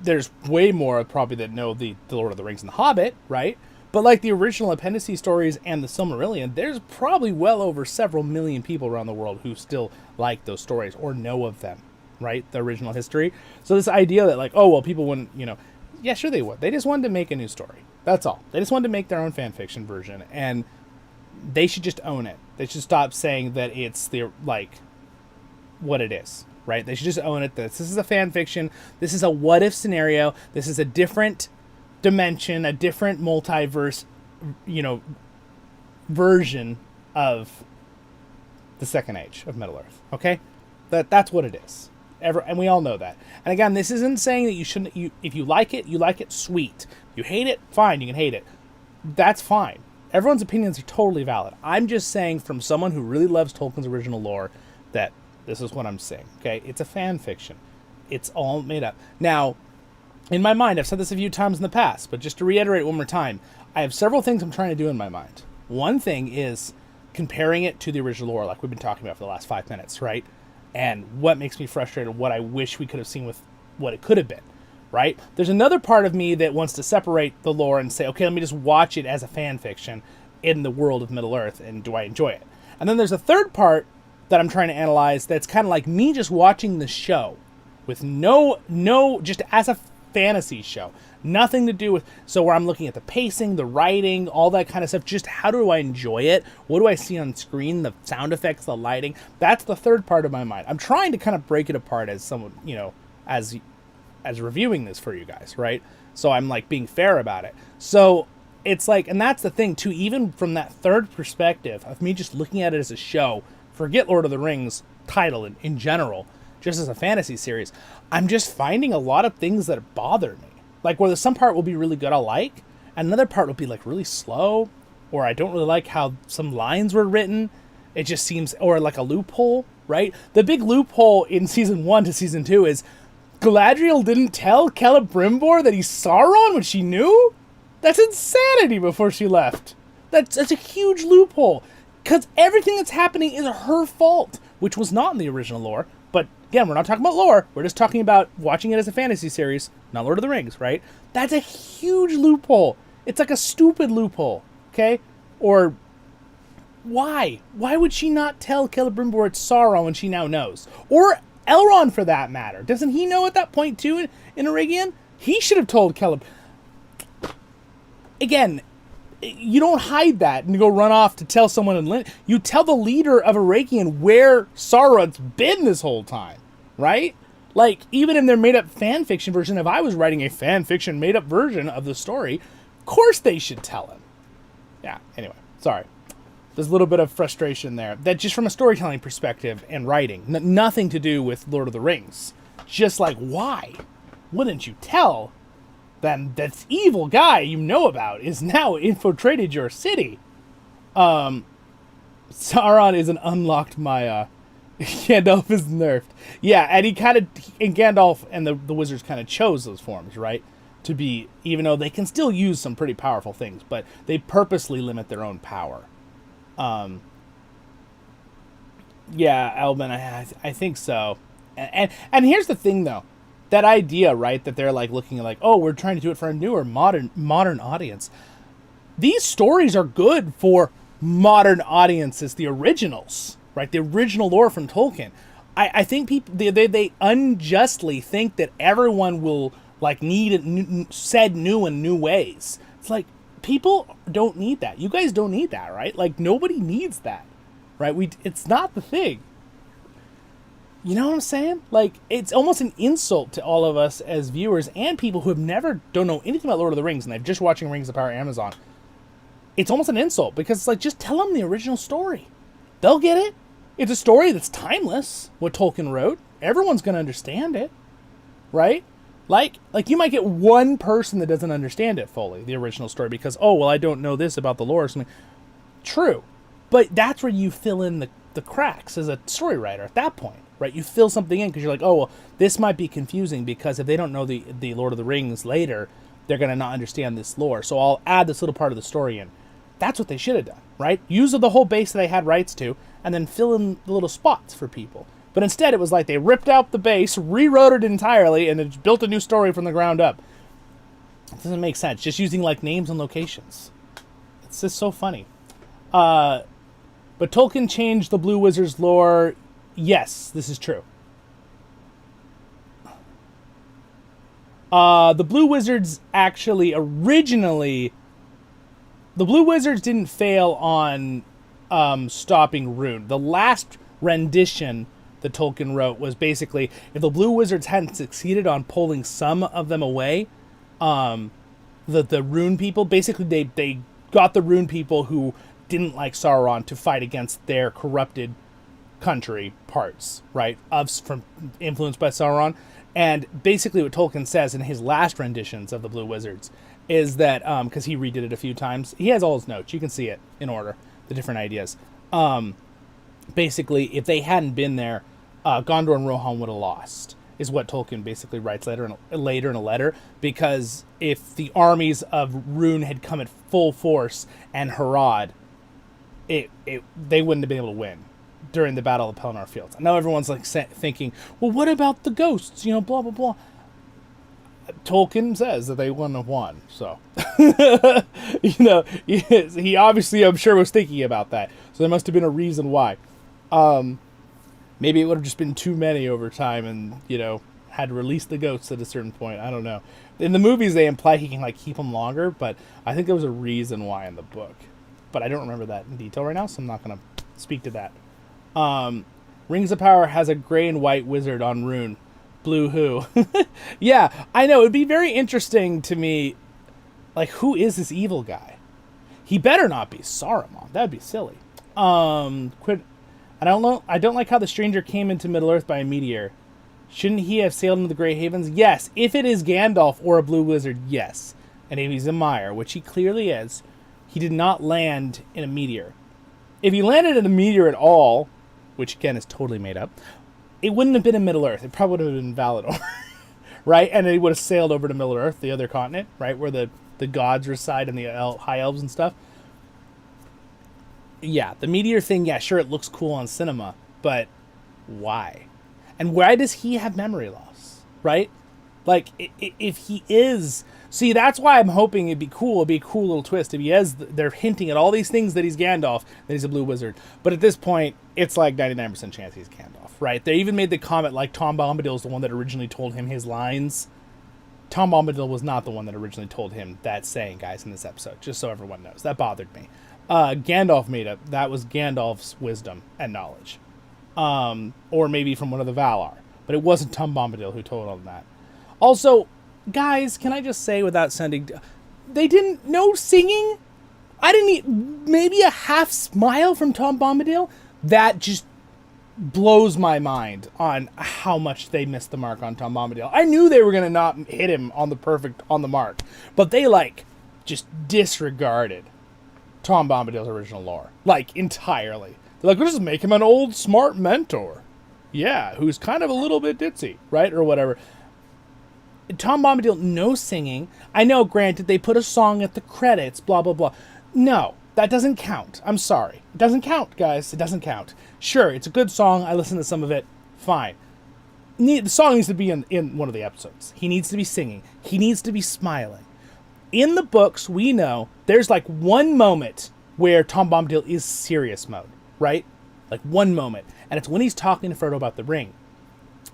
there's way more probably that know the Lord of the Rings and the Hobbit, right? But like the original appendices stories and the Silmarillion, there's probably well over several million people around the world who still like those stories or know of them, right? The original history. So this idea that like, oh, well, people wouldn't, yeah, sure they would. They just wanted to make a new story. That's all. They just wanted to make their own fan fiction version, and they should just own it. They should stop saying that it's what it is, right? They should just own it. This is a fan fiction. This is a what if scenario. This is a different dimension, a different multiverse, version of the Second Age of Middle-earth. Okay, that's what it is. And we all know that. And again, this isn't saying that you shouldn't. If you like it, sweet. If you hate it, fine. You can hate it. That's fine. Everyone's opinions are totally valid. I'm just saying, from someone who really loves Tolkien's original lore, that this is what I'm saying. Okay, it's a fan fiction. It's all made up. Now, in my mind, I've said this a few times in the past, but just to reiterate one more time, I have several things I'm trying to do in my mind. One thing is comparing it to the original lore, like we've been talking about for the last 5 minutes, right? And what makes me frustrated, what I wish we could have seen with what it could have been, right? There's another part of me that wants to separate the lore and say, okay, let me just watch it as a fan fiction in the world of Middle-earth, and do I enjoy it? And then there's a third part that I'm trying to analyze that's kind of like me just watching the show with no, just as a fantasy show, nothing to do with, so where I'm looking at the pacing, the writing, all that kind of stuff, just how do I enjoy it? What do I see on screen? The sound effects, the lighting. That's the third part of my mind. I'm trying to kind of break it apart as someone, as reviewing this for you guys, right? So I'm like being fair about it. So it's like, and that's the thing too, even from that third perspective of me just looking at it as a show, forget Lord of the Rings title in general, just as a fantasy series, I'm just finding a lot of things that bother me. Like where some part will be really good, I'll like, and another part will be like really slow, or I don't really like how some lines were written. It just seems, or like a loophole, right? The big loophole in season 1 to season 2 is Galadriel didn't tell Celebrimbor that he's Sauron when she knew? That's insanity before she left. That's a huge loophole. Because everything that's happening is her fault, which was not in the original lore. But again, we're not talking about lore. We're just talking about watching it as a fantasy series, not Lord of the Rings, right? That's a huge loophole. It's like a stupid loophole, okay? Or why? Why would she not tell Celebrimbor it's Sauron when she now knows? Or Elrond, for that matter. Doesn't he know at that point, too, in Eregion? He should have told Celebrimbor. Again, you don't hide that and go run off to tell someone in Lin. You tell the leader of Eregion where Sauron's been this whole time, right? Like, even in their made-up fan fiction version, if I was writing a fan fiction made-up version of the story, of course they should tell him. Yeah, anyway, sorry. There's a little bit of frustration there. That just from a storytelling perspective and writing. Nothing to do with Lord of the Rings. Just like, why? wouldn't you tell? Then this evil guy you know about is now infiltrated your city. Sauron is an unlocked Maya. Gandalf is nerfed. Yeah, and Gandalf and the wizards kind of chose those forms, right? To be, even though they can still use some pretty powerful things, but they purposely limit their own power. Yeah, Elben, I think so. And here's the thing, though. That idea, right, that they're like looking at like, oh, we're trying to do it for a newer, modern audience. These stories are good for modern audiences, the originals, right? The original lore from Tolkien. I think people, they unjustly think that everyone will like need it said new in new ways. It's like, people don't need that. You guys don't need that, right? Like, nobody needs that, right? It's not the thing. You know what I'm saying? Like, it's almost an insult to all of us as viewers and people who don't know anything about Lord of the Rings and they're just watching Rings of Power Amazon. It's almost an insult because it's like, just tell them the original story. They'll get it. It's a story that's timeless, what Tolkien wrote. Everyone's going to understand it, right? Like you might get one person that doesn't understand it fully, the original story, because, oh, well, I don't know this about the lore or something. True. But that's where you fill in the cracks as a story writer at that point. Right, you fill something in because you're like, oh, well, this might be confusing because if they don't know the Lord of the Rings later, they're going to not understand this lore. So I'll add this little part of the story in. That's what they should have done, right? Use the whole base that they had rights to, and then fill in the little spots for people. But instead, it was like they ripped out the base, rewrote it entirely, and it built a new story from the ground up. It doesn't make sense. Just using like names and locations. It's just so funny. But Tolkien changed the Blue Wizard's lore. Yes, this is true. The Blue Wizards actually originally... The Blue Wizards didn't fail on stopping Rune. The last rendition that Tolkien wrote was basically, if the Blue Wizards hadn't succeeded on pulling some of them away, the Rune people, basically they got the Rune people who didn't like Sauron to fight against their corrupted country parts, right, from influenced by Sauron. And basically what Tolkien says in his last renditions of the Blue Wizards is that, because he redid it a few times, he has all his notes, you can see it in order, the different ideas. Basically, if they hadn't been there, Gondor and Rohan would have lost, is what Tolkien basically writes later in a letter, because if the armies of Rune had come at full force and Harad, they wouldn't have been able to win during the Battle of Pelennor Fields. I know everyone's like thinking, well, what about the ghosts? You know, blah, blah, blah. Tolkien says that they wouldn't have won, so. You know, he obviously, I'm sure, was thinking about that. So there must have been a reason why. Maybe it would have just been too many over time and, you know, had to release the ghosts at a certain point. I don't know. In the movies, they imply he can, like, keep them longer, but I think there was a reason why in the book. But I don't remember that in detail right now, so I'm not going to speak to that. Rings of Power has a gray and white wizard on Rune. Blue who? Yeah, I know. It'd be very interesting to me, like, who is this evil guy? He better not be Saruman. That'd be silly. I don't like how the stranger came into Middle-earth by a meteor. Shouldn't he have sailed into the Grey Havens? Yes. If it is Gandalf or a blue wizard, yes. And if he's a Mire, which he clearly is, he did not land in a meteor. If he landed in a meteor at all, which again is totally made up, it wouldn't have been in Middle-earth. It probably would have been Valinor. Right? And he would have sailed over to Middle-earth, the other continent, right? Where the gods reside and the high elves and stuff. Yeah, the meteor thing, yeah, sure, it looks cool on cinema, but why? And why does he have memory loss, right? Like, if he is... See, that's why I'm hoping it'd be cool. It'd be a cool little twist. If he is, they're hinting at all these things that he's Gandalf, that he's a blue wizard. But at this point, it's like 99% chance he's Gandalf, right? They even made the comment, like, Tom Bombadil is the one that originally told him his lines. Tom Bombadil was not the one that originally told him that saying, guys, in this episode, just so everyone knows. That bothered me. Gandalf made it. That was Gandalf's wisdom and knowledge. Or maybe from one of the Valar. But it wasn't Tom Bombadil who told him that. Also, guys, can I just say without sending... They didn't... No singing? I didn't maybe a half smile from Tom Bombadil? That just blows my mind on how much they missed the mark on Tom Bombadil. I knew they were going to not hit him on the mark, but they like just disregarded Tom Bombadil's original lore, like entirely. They're like, let's just make him an old smart mentor. Yeah, who's kind of a little bit ditzy, right? Or whatever. Tom Bombadil, no singing. I know, granted, they put a song at the credits, blah, blah, blah. No, that doesn't count. I'm sorry. It doesn't count, guys. It doesn't count. Sure, it's a good song. I listened to some of it. Fine. The song needs to be in one of the episodes. He needs to be singing. He needs to be smiling. In the books, we know there's like one moment where Tom Bombadil is serious mode, right? Like one moment. And it's when he's talking to Frodo about the ring.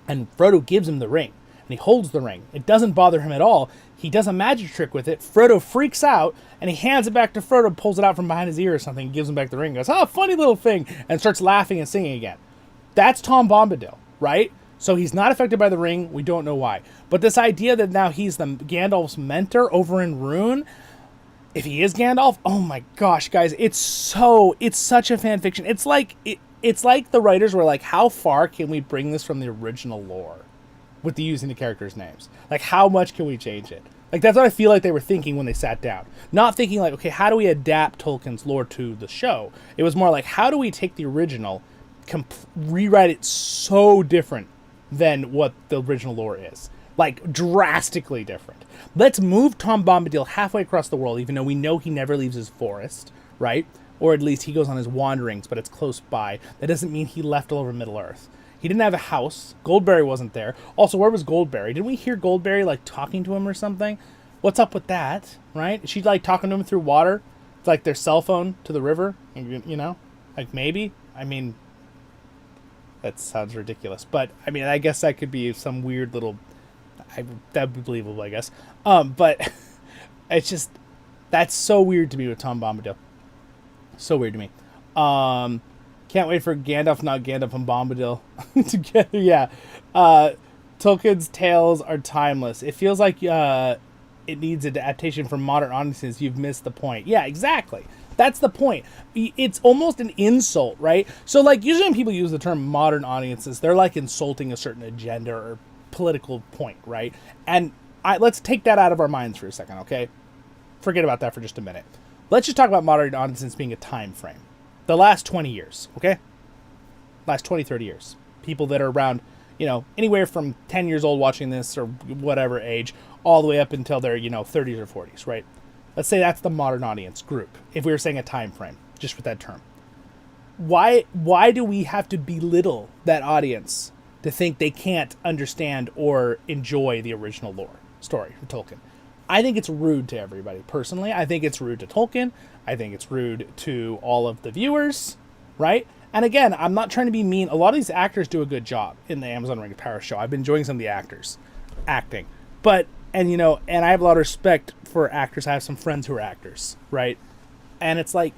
And Frodo gives him the ring. And he holds the ring. It doesn't bother him at all. He does a magic trick with it. Frodo freaks out, and he hands it back to Frodo, pulls it out from behind his ear or something, and gives him back the ring. Goes, oh, funny little thing, and starts laughing and singing again. That's Tom Bombadil, right? So he's not affected by the ring. We don't know why. But this idea that now he's the Gandalf's mentor over in Rune, if he is Gandalf, oh my gosh, guys, it's such a fan fiction. It's like the writers were like, how far can we bring this from the original lore? With the using the characters' names. Like, how much can we change it? Like, that's what I feel like they were thinking when they sat down. Not thinking like, okay, how do we adapt Tolkien's lore to the show? It was more like, how do we take the original, rewrite it so different than what the original lore is? Like, drastically different. Let's move Tom Bombadil halfway across the world, even though we know he never leaves his forest, right? Or at least he goes on his wanderings, but it's close by. That doesn't mean he left all over Middle-earth. He didn't have a house. Goldberry wasn't there. Also, where was Goldberry? Didn't we hear Goldberry, like, talking to him or something? What's up with that, right? Is she, like, talking to him through water? It's like their cell phone to the river, you know? Like, maybe? I mean, that sounds ridiculous. But, I mean, I guess that could be some weird little... that would be believable, I guess. But it's just... That's so weird to me with Tom Bombadil. So weird to me. Can't wait for Gandalf, not Gandalf, and Bombadil together. Yeah. Tolkien's tales are timeless. It feels like it needs an adaptation for modern audiences. You've missed the point. Yeah, exactly. That's the point. It's almost an insult, right? So, like, usually when people use the term modern audiences, they're, like, insulting a certain agenda or political point, right? And let's take that out of our minds for a second, okay? Forget about that for just a minute. Let's just talk about modern audiences being a time frame. The last 20 years, okay? Last 20, 30 years. People that are around, you know, anywhere from 10 years old watching this or whatever age, all the way up until they're, you know, 30s or 40s, right? Let's say that's the modern audience group, if we were saying a time frame, just with that term. Why do we have to belittle that audience to think they can't understand or enjoy the original lore story from Tolkien? I think it's rude to everybody, personally. I think it's rude to Tolkien. I think it's rude to all of the viewers, right? And again, I'm not trying to be mean. A lot of these actors do a good job in the Amazon Ring of Power show. I've been enjoying some of the actors acting. But, and you know, and I have a lot of respect for actors. I have some friends who are actors, right? And it's like,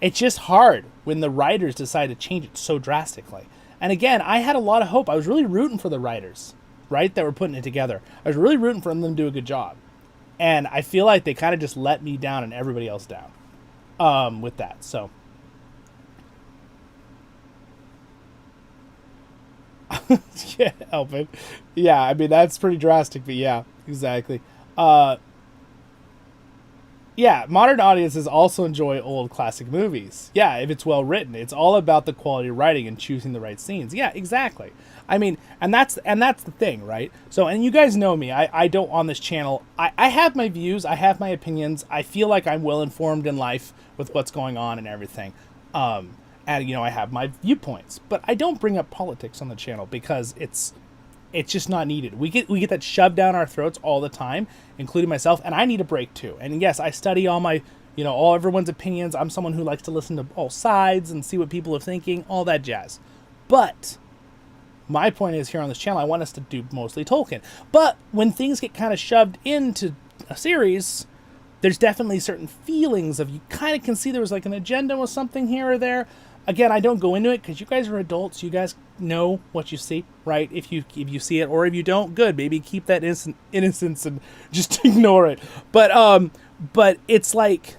it's just hard when the writers decide to change it so drastically. And again, I had a lot of hope. I was really rooting for the writers, right, that were putting it together. I was really rooting for them to do a good job. And I feel like they kind of just let me down and everybody else down with that. So, yeah, Elvin. Yeah, I mean, that's pretty drastic, but yeah, exactly. Yeah, modern audiences also enjoy old classic movies. Yeah, if it's well written. It's all about the quality of writing and choosing the right scenes. Yeah, exactly. I mean, and that's the thing, right? So, and you guys know me. I don't, on this channel, I have my views. I have my opinions. I feel like I'm well informed in life with what's going on and everything. And, you know, I have my viewpoints. But I don't bring up politics on the channel because it's just not needed. We get that shoved down our throats all the time, including myself, and I need a break too. And yes, I study all my, you know, all everyone's opinions. I'm someone who likes to listen to all sides and see what people are thinking, all that jazz. But my point is, here on this channel, I want us to do mostly Tolkien. But when things get kind of shoved into a series, there's definitely certain feelings of, you kind of can see there was like an agenda with something here or there. Again, I don't go into it because you guys are adults. You guys know what you see, right? If you see it, or if you don't, good. Maybe keep that innocence and just ignore it. But it's like,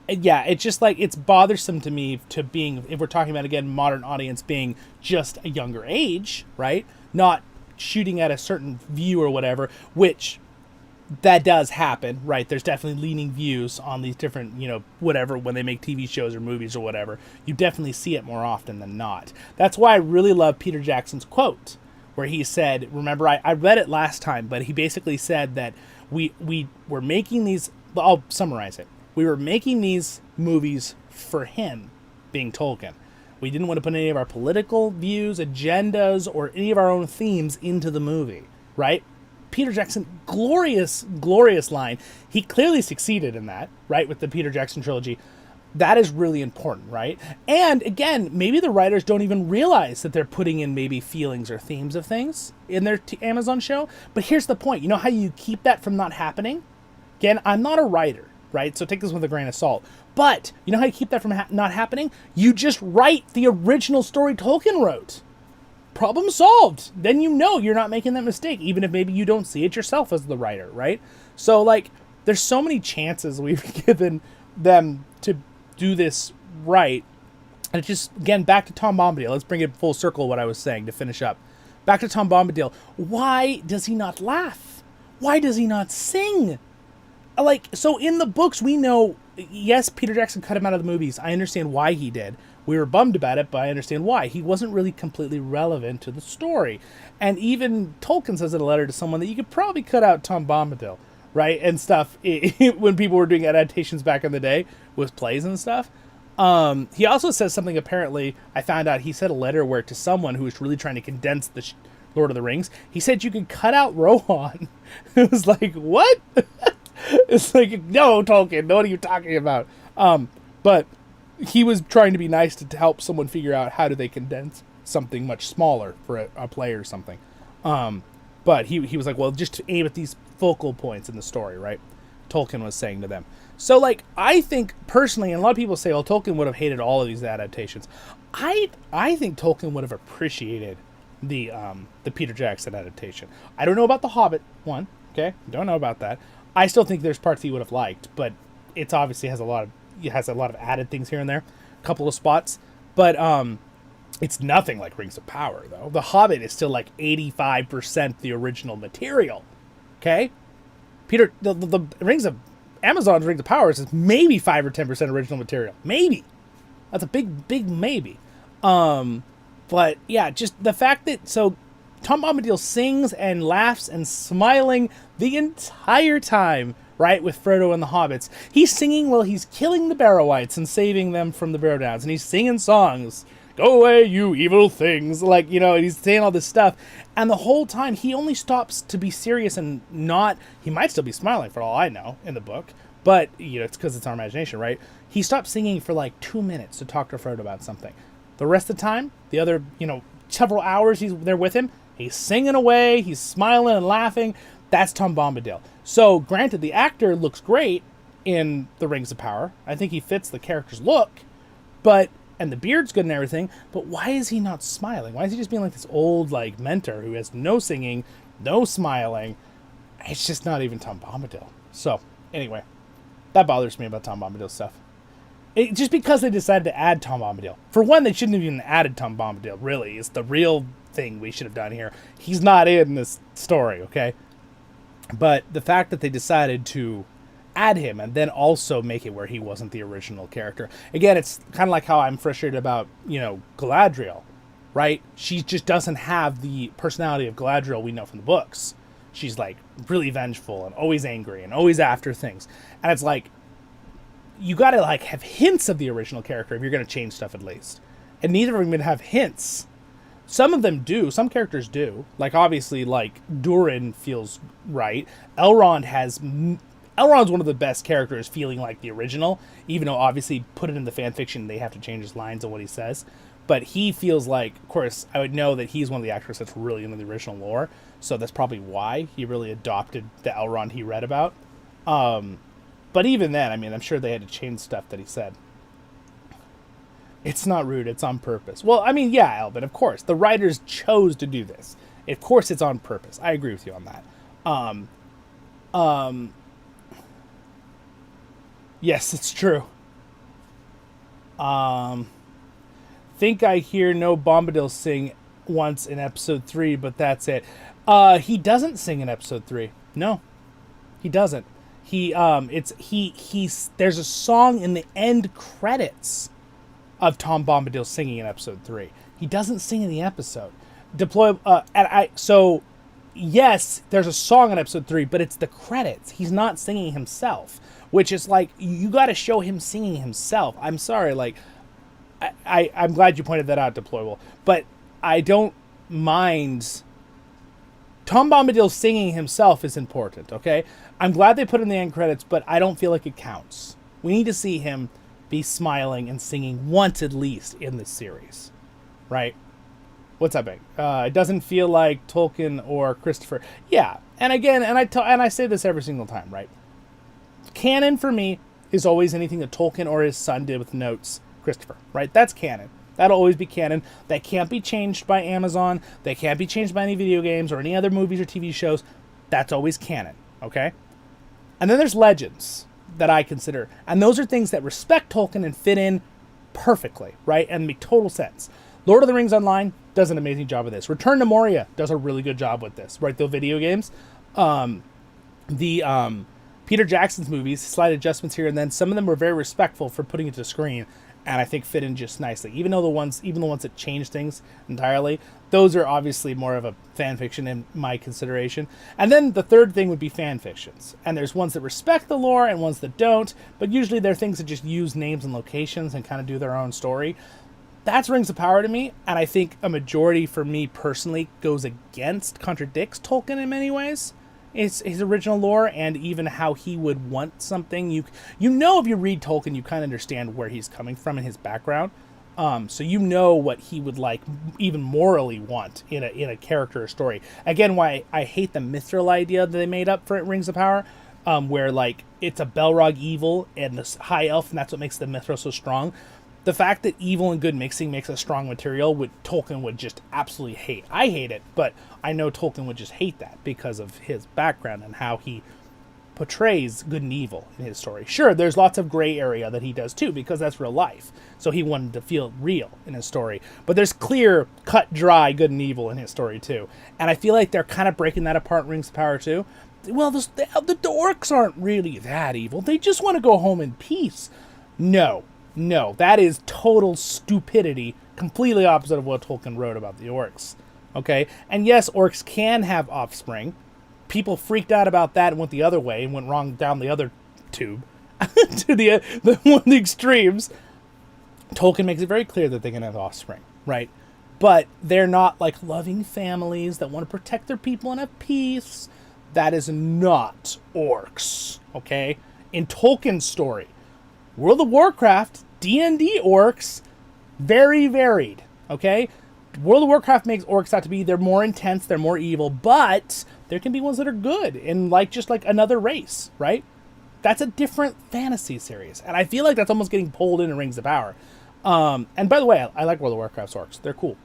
yeah, it's just like, it's bothersome to me to being, if we're talking about, again, modern audience being just a younger age, right? Not shooting at a certain view or whatever, which that does happen, right? There's definitely leaning views on these different, whatever, when they make TV shows or movies or whatever. You definitely see it more often than not. That's why I really love Peter Jackson's quote, where he said, remember, I read it last time, but he basically said that we were making these, I'll summarize it. We were making these movies for him, being Tolkien. We didn't want to put any of our political views, agendas, or any of our own themes into the movie, right? Peter Jackson, glorious, glorious line. He clearly succeeded in that, right, with the Peter Jackson trilogy. That is really important, right? And again, maybe the writers don't even realize that they're putting in maybe feelings or themes of things in their Amazon show. But here's the point. You know how you keep that from not happening? Again, I'm not a writer, right? So take this with a grain of salt. But you know how you keep that from not happening? You just write the original story Tolkien wrote. Problem solved. Then you're not making that mistake, even if maybe you don't see it yourself as the writer, right? So, like, there's so many chances we've given them to do this right. And it's just, again, back to Tom Bombadil. Let's bring it full circle, what I was saying, to finish up. Back to Tom Bombadil. Why does he not laugh? Why does he not sing? Like, so in the books, we know, yes, Peter Jackson cut him out of the movies. I understand why he did. We were bummed about it, but I understand why. He wasn't really completely relevant to the story. And even Tolkien says in a letter to someone that you could probably cut out Tom Bombadil, right? And stuff, when people were doing adaptations back in the day with plays and stuff. He also says something, apparently, I found out he said a letter where to someone who was really trying to condense the Lord of the Rings, he said you could cut out Rohan. It was like, what? It's like, no, Tolkien, what are you talking about? But he was trying to be nice to help someone figure out how do they condense something much smaller for a play or something. But he was like, well, just to aim at these focal points in the story, right? Tolkien was saying to them. So, like, I think personally, and a lot of people say, well, Tolkien would have hated all of these adaptations. I think Tolkien would have appreciated the Peter Jackson adaptation. I don't know about the Hobbit one, okay? Don't know about that. I still think there's parts he would have liked, but it's obviously has a lot of added things here and there, a couple of spots, but it's nothing like Rings of Power, though. The Hobbit is still like 85% the original material. Okay, Peter, the Amazon's Rings of Power is maybe 5 or 10% original material, maybe. That's a big maybe. But yeah, just the fact that Tom Bombadil sings and laughs and smiling the entire time, right, with Frodo and the Hobbits. He's singing while he's killing the Barrow-wights and saving them from the Barrow-downs, and he's singing songs. Go away, you evil things. Like, and he's saying all this stuff. And the whole time, he only stops to be serious and not... He might still be smiling, for all I know, in the book. But, it's because it's our imagination, right? He stops singing for, 2 minutes to talk to Frodo about something. The rest of the time, the other, several hours he's there with him, he's singing away, he's smiling and laughing. That's Tom Bombadil. So, granted, the actor looks great in The Rings of Power. I think he fits the character's look, and the beard's good and everything, but why is he not smiling? Why is he just being like this old, mentor who has no singing, no smiling? It's just not even Tom Bombadil. So, anyway, that bothers me about Tom Bombadil stuff. Just because they decided to add Tom Bombadil. For one, they shouldn't have even added Tom Bombadil, really. It's the real thing we should have done here. He's not in this story, okay? But the fact that they decided to add him and then also make it where he wasn't the original character. Again, it's kind of like how I'm frustrated about, Galadriel, right? She just doesn't have the personality of Galadriel we know from the books. She's, really vengeful and always angry and always after things. And it's like, you gotta, have hints of the original character if you're gonna change stuff at least. And neither of them have hints. Some of them do. Some characters do. Obviously, Durin feels right. Elrond's one of the best characters feeling like the original, even though obviously put it in the fan fiction, they have to change his lines and what he says. But he feels like, of course, I would know that he's one of the actors that's really into the original lore, so that's probably why he really adopted the Elrond he read about. But even then, I'm sure they had to change stuff that he said. It's not rude, it's on purpose. Well, yeah, Albin, of course. The writers chose to do this. Of course it's on purpose. I agree with you on that. Yes, it's true. Think I hear No Bombadil sing once in episode 3, but that's it. He doesn't sing in episode 3. No, he doesn't. There's a song in the end credits of Tom Bombadil singing in episode 3. He doesn't sing in the episode. So yes, there's a song in episode 3, but it's the credits. He's not singing himself, which is like, you got to show him singing himself. I'm sorry, like, I'm glad you pointed that out, Deployable, but I don't mind. Tom Bombadil singing himself is important, okay? I'm glad they put in the end credits, but I don't feel like it counts. We need to see him be smiling and singing once at least in this series, right? What's up, Big? It doesn't feel like Tolkien or Christopher. Yeah, and again, and I say this every single time, right? Canon for me is always anything that Tolkien or his son did with notes, Christopher, right? That's canon. That'll always be canon. That can't be changed by Amazon. That can't be changed by any video games or any other movies or TV shows. That's always canon, okay? And then there's legends that I consider. And those are things that respect Tolkien and fit in perfectly, right? And make total sense. Lord of the Rings Online does an amazing job of this. Return to Moria does a really good job with this, right? The video games. Peter Jackson's movies, slight adjustments here and then. Some of them were very respectful for putting it to screen, and I think fit in just nicely. Even the ones that change things entirely, those are obviously more of a fan fiction in my consideration. And then the third thing would be fan fictions. And there's ones that respect the lore and ones that don't, but usually they're things that just use names and locations and kind of do their own story. That's Rings of Power to me, and I think a majority for me personally contradicts Tolkien in many ways. It's his original lore and even how he would want something. You know, if you read Tolkien, you kind of understand where he's coming from in his background. So you know what he would like, even morally want in a character or story. Again, why I hate the mithril idea that they made up for Rings of Power, where like it's a Belrog evil and this high elf, and that's what makes the mithril so strong. The fact that evil and good mixing makes a strong material, Tolkien would just absolutely hate. I hate it, but I know Tolkien would just hate that because of his background and how he portrays good and evil in his story. Sure, there's lots of gray area that he does too, because that's real life. So he wanted to feel real in his story. But there's clear, cut, dry good and evil in his story too. And I feel like they're kind of breaking that apart in Rings of Power too. Well, the orcs aren't really that evil. They just want to go home in peace. No, that is total stupidity, completely opposite of what Tolkien wrote about the orcs, okay? And yes, orcs can have offspring. People freaked out about that and went the other way and went wrong down the other tube to the one of the extremes. Tolkien makes it very clear that they can have offspring, right? But they're not like loving families that want to protect their people and have peace. That is not orcs, okay? In Tolkien's story, World of Warcraft, D&D orcs, very varied, okay? World of Warcraft makes orcs out to be, they're more intense, they're more evil, but there can be ones that are good and just like another race, right? That's a different fantasy series, and I feel like that's almost getting pulled into Rings of Power. And by the way, I like World of Warcraft's orcs, they're cool,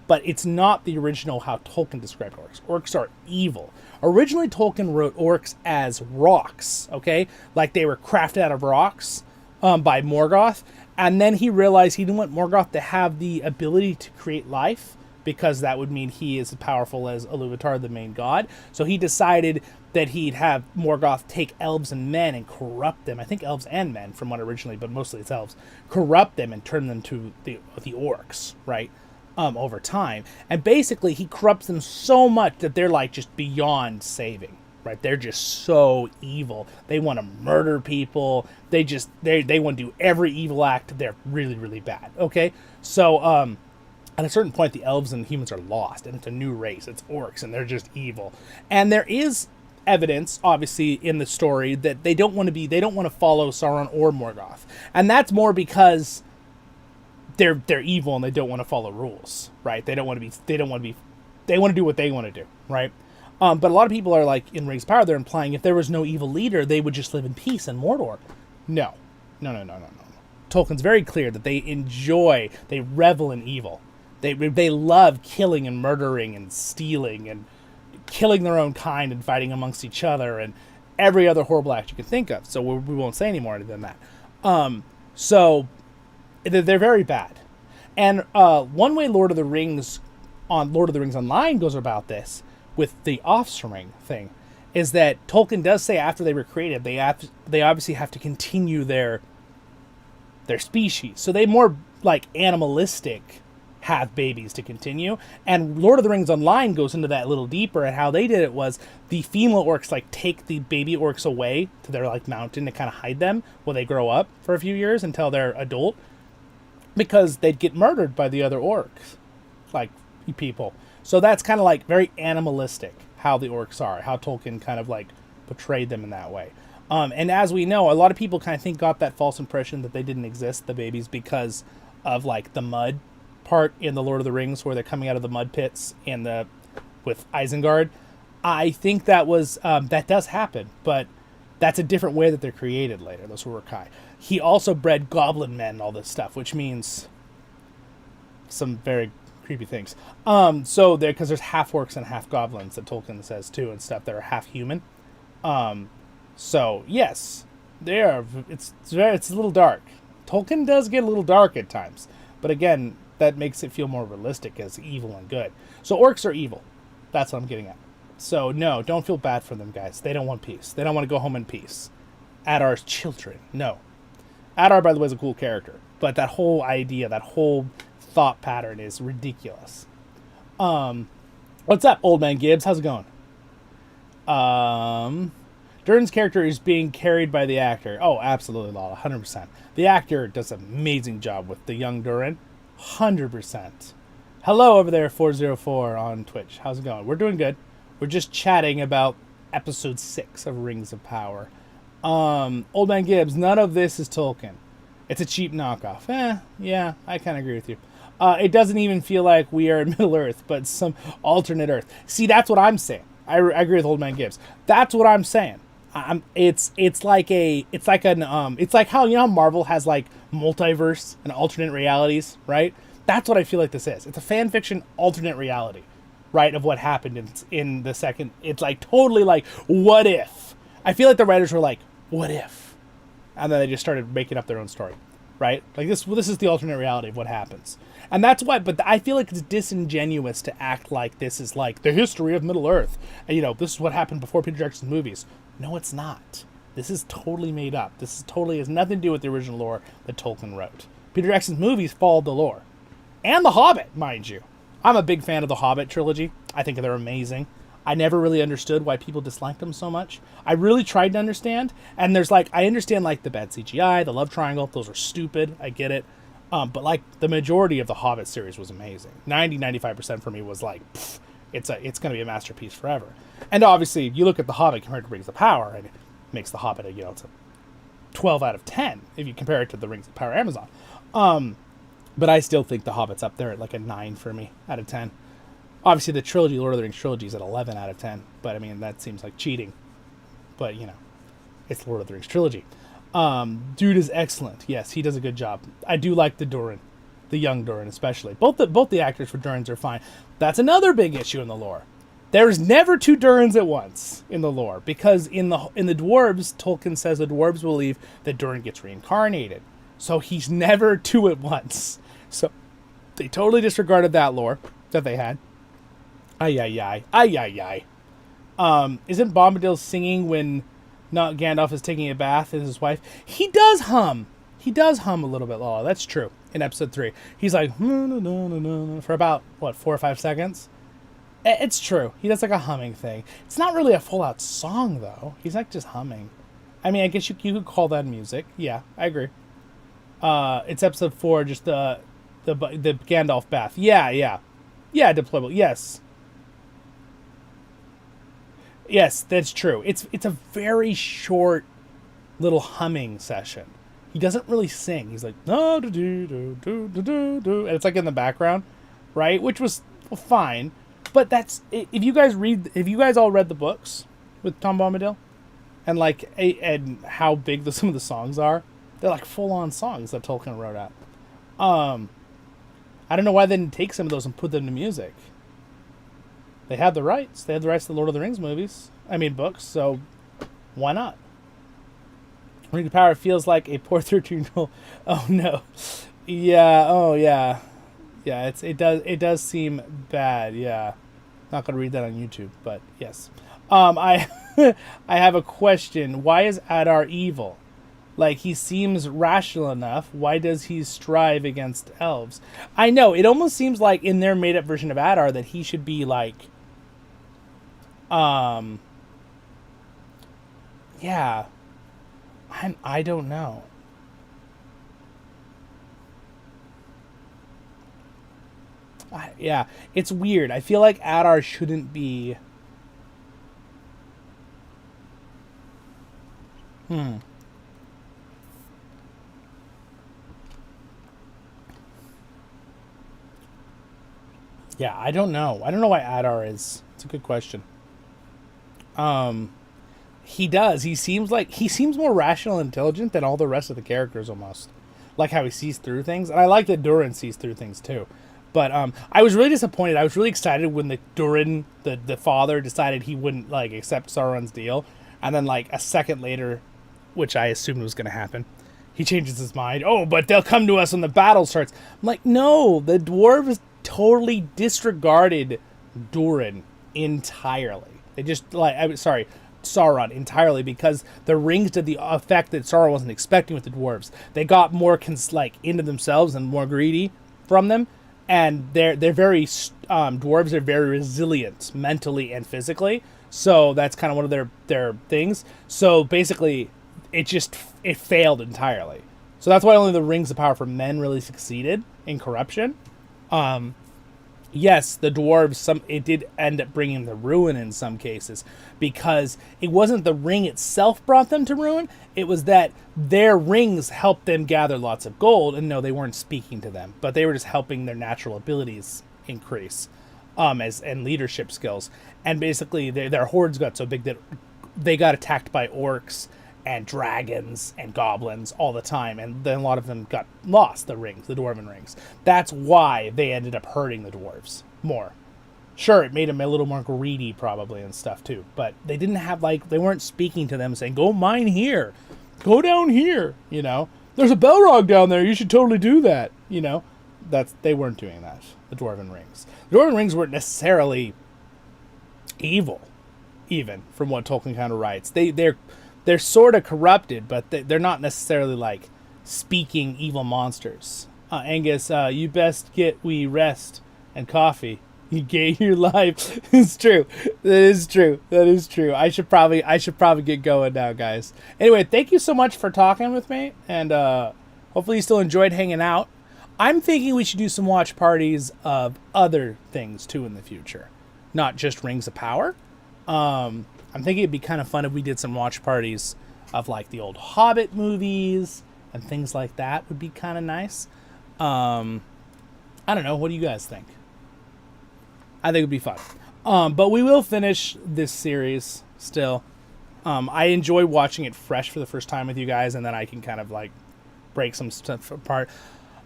but it's not the original how Tolkien described orcs. Orcs are evil. Originally, Tolkien wrote orcs as rocks, okay? Like they were crafted out of rocks by Morgoth. And then he realized he didn't want Morgoth to have the ability to create life, because that would mean he is as powerful as Iluvatar, the main god. So he decided that he'd have Morgoth take elves and men and corrupt them. I think elves and men, from what originally, but mostly it's elves. Corrupt them and turn them to the orcs, right? Over time. And basically he corrupts them so much that they're like just beyond saving. Right, they're just so evil. They want to murder people. They want to do every evil act. They're really, really bad. Okay, so at a certain point, the elves and humans are lost, and it's a new race. It's orcs, and they're just evil. And there is evidence, obviously, in the story that they don't want to follow Sauron or Morgoth, and that's more because they're evil and they don't want to follow rules. Right? They want to do what they want to do. Right? But a lot of people are like, in Rings of Power, they're implying if there was no evil leader, they would just live in peace in Mordor. No. Tolkien's very clear that they revel in evil. They love killing and murdering and stealing and killing their own kind and fighting amongst each other and every other horrible act you can think of. So we won't say any more than that. So they're very bad. And one way Lord of the Rings Online goes about this with the offspring thing is that Tolkien does say after they were created, they obviously have to continue their species. So they more like animalistic have babies to continue. And Lord of the Rings Online goes into that a little deeper, and how they did it was the female orcs like take the baby orcs away to their like mountain to kind of hide them while they grow up for a few years until they're adult, because they'd get murdered by the other orcs, like people. So that's kind of like very animalistic how the orcs are, how Tolkien kind of like portrayed them in that way. And as we know, a lot of people kind of got that false impression that they didn't exist, the babies, because of like the mud part in the Lord of the Rings where they're coming out of the mud pits with Isengard. I think that was that does happen, but that's a different way that they're created later, those Uruk-hai. He also bred goblin men and all this stuff, which means some very creepy things. So there, because there's half orcs and half goblins that Tolkien says too, and stuff that are half human. So yes, they are. It's a little dark. Tolkien does get a little dark at times, but again, that makes it feel more realistic as evil and good. So orcs are evil. That's what I'm getting at. So no, don't feel bad for them, guys. They don't want peace. They don't want to go home in peace. Adar's children. No. Adar, by the way, is a cool character, but that whole idea, that whole thought pattern is ridiculous. What's up, Old Man Gibbs? How's it going? Durin's character is being carried by the actor. Oh, absolutely, Lala, 100%. The actor does an amazing job with the young Durin. 100%. Hello over there, 404 on Twitch. How's it going? We're doing good. We're just chatting about episode 6 of Rings of Power. Old Man Gibbs, none of this is Tolkien. It's a cheap knockoff. Yeah, I kind of agree with you. It doesn't even feel like we are in Middle Earth, but some alternate Earth. See, that's what I'm saying. I agree with Old Man Gibbs. That's what I'm saying. It's like how, you know, Marvel has like multiverse and alternate realities, right? That's what I feel like this is. It's a fan fiction alternate reality, right, of what happened in the second. It's like totally like, what if? I feel like the writers were like, what if? And then they just started making up their own story, right? Like this is the alternate reality of what happens. And that's why, but I feel like it's disingenuous to act like this is like the history of Middle Earth. And, you know, this is what happened before Peter Jackson's movies. No, it's not. This is totally made up. This is totally has nothing to do with the original lore that Tolkien wrote. Peter Jackson's movies followed the lore. And The Hobbit, mind you. I'm a big fan of the Hobbit trilogy. I think they're amazing. I never really understood why people disliked them so much. I really tried to understand. And there's like, I understand like the bad CGI, the love triangle. Those are stupid. I get it. But like the majority of the Hobbit series was amazing. 90-95% for me was like, pff, it's going to be a masterpiece forever. And obviously, you look at the Hobbit compared to Rings of Power, and it makes the Hobbit it's a 12 out of 10 if you compare it to the Rings of Power Amazon. But I still think the Hobbit's up there at like a 9 for me out of 10. Obviously, the trilogy, Lord of the Rings trilogy, is at 11 out of 10. But I mean, that seems like cheating. But you know, it's Lord of the Rings trilogy. Dude is excellent. Yes, he does a good job. I do like the Durin, the young Durin especially. Both the actors for Durins are fine. That's another big issue in the lore. There's never 2 Durins at once in the lore, because in the dwarves, Tolkien says the dwarves believe that Durin gets reincarnated. So he's never 2 at once. So they totally disregarded that lore that they had. Ay. Isn't Bombadil singing when not Gandalf is taking a bath as his wife? He does hum. He does hum a little bit, Lala. That's true. In episode 3, he's like for about 4 or 5 seconds. It's true. He does like a humming thing. It's not really a full out song though. He's like just humming. I mean, I guess you could call that music. Yeah, I agree. It's episode 4, just the Gandalf bath. Yeah, deployable. Yes, that's true. It's a very short little humming session. He doesn't really sing. He's like no do do do do do do, and it's like in the background, right? Which was fine, but that's if you guys all read the books with Tom Bombadil, and like and how big some of the songs are, they're like full on songs that Tolkien wrote out. I don't know why they didn't take some of those and put them to music. They had the rights. They had the rights to the Lord of the Rings books, so why not? Ring of Power feels like a poor 13-year-old. Oh no. Yeah. Oh, yeah. Yeah. It does seem bad. Yeah. Not gonna read that on YouTube, but yes. I I have a question. Why is Adar evil? Like, he seems rational enough. Why does he strive against elves? I know, it almost seems like in their made-up version of Adar that he should be, like... Yeah. I don't know. Yeah, it's weird. I feel like Adar shouldn't be... Yeah, I don't know. I don't know why Adar is. It's a good question. He does. He seems more rational and intelligent than all the rest of the characters almost. Like how he sees through things. And I like that Durin sees through things too. But I was really disappointed. I was really excited when the Durin, the father, decided he wouldn't like accept Sauron's deal. And then like a second later, which I assumed was going to happen, he changes his mind. Oh, but they'll come to us when the battle starts. I'm like, no, the dwarves totally disregarded Durin entirely. They just Sauron entirely, because the rings did the effect that Sauron wasn't expecting with the dwarves. They got more into themselves and more greedy from them, and they're very dwarves are very resilient mentally and physically. So that's kind of one of their things. So basically, it failed entirely. So that's why only the rings of power for men really succeeded in corruption. Yes, the dwarves, it did end up bringing the ruin in some cases, because it wasn't the ring itself brought them to ruin, it was that their rings helped them gather lots of gold, and no, they weren't speaking to them, but they were just helping their natural abilities increase, and leadership skills. And basically, their hordes got so big that they got attacked by orcs and dragons and goblins all the time, and then a lot of them got lost, the Dwarven rings. That's why they ended up hurting the dwarves more. Sure, it made them a little more greedy probably and stuff too, but they didn't have, they weren't speaking to them saying, go mine here, go down here, there's a Balrog down there, you should totally do that, they weren't doing that, the Dwarven rings. The Dwarven rings weren't necessarily evil, even from what Tolkien kind of writes. They're sort of corrupted, but they're not necessarily speaking evil monsters. Angus, you best get we rest and coffee. You gave your life. It's true. That is true. I should probably get going now, guys. Anyway, thank you so much for talking with me, and hopefully you still enjoyed hanging out. I'm thinking we should do some watch parties of other things too in the future, not just Rings of Power. I'm thinking it'd be kind of fun if we did some watch parties of the old Hobbit movies and things like that. Would be kind of nice. I don't know. What do you guys think? I think it'd be fun. But we will finish this series still. I enjoy watching it fresh for the first time with you guys, and then I can kind of break some stuff apart.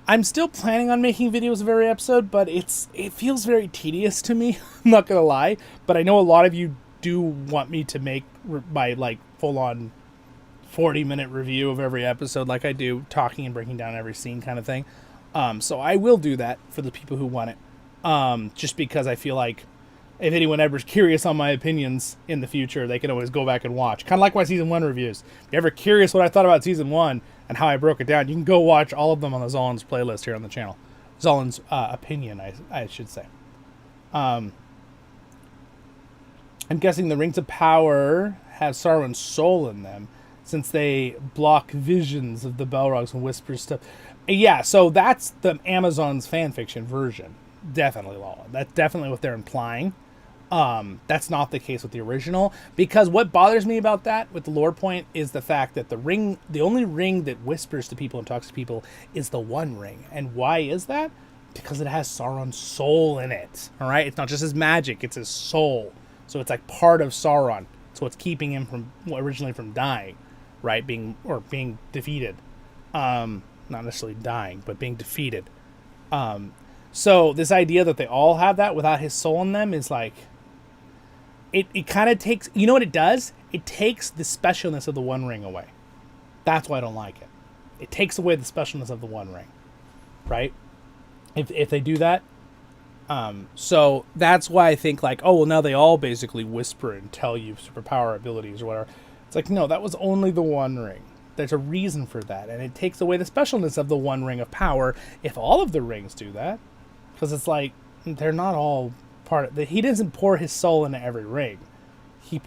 I'm still planning on making videos of every episode, but it feels very tedious to me. I'm not gonna lie, but I know a lot of you do want me to make my full-on 40-minute review of every episode like I do, talking and breaking down every scene kind of thing. So I will do that for the people who want it. Just because I feel like if anyone ever is curious on my opinions in the future, they can always go back and watch. Kind of like my Season 1 reviews. If you're ever curious what I thought about Season 1 and how I broke it down, you can go watch all of them on the Zollin's playlist here on the channel. Zollin's opinion, I should say. I'm guessing the Rings of Power have Sauron's soul in them, since they block visions of the Balrogs and whispers stuff. Yeah, so that's the Amazon's fanfiction version. Definitely, Lala. That's definitely what they're implying. That's not the case with the original, because what bothers me about that with the lore point is the fact that the only ring that whispers to people and talks to people is the One Ring. And why is that? Because it has Sauron's soul in it. All right, it's not just his magic; it's his soul. So it's part of Sauron. So it's keeping him originally from dying, right? Being defeated. Not necessarily dying, but being defeated. So this idea that they all have that without his soul in them is it kind of takes, you know what it does? It takes the specialness of the One Ring away. That's why I don't like it. It takes away the specialness of the One Ring. right? If they do that. So that's why I think like, oh, well, now they all basically whisper and tell you superpower abilities or whatever. It's like, no, that was only the One Ring. There's a reason for that, and it takes away the specialness of the One Ring of power if all of the rings do that. Because it's like, they're not all part of... He doesn't pour his soul into every ring. He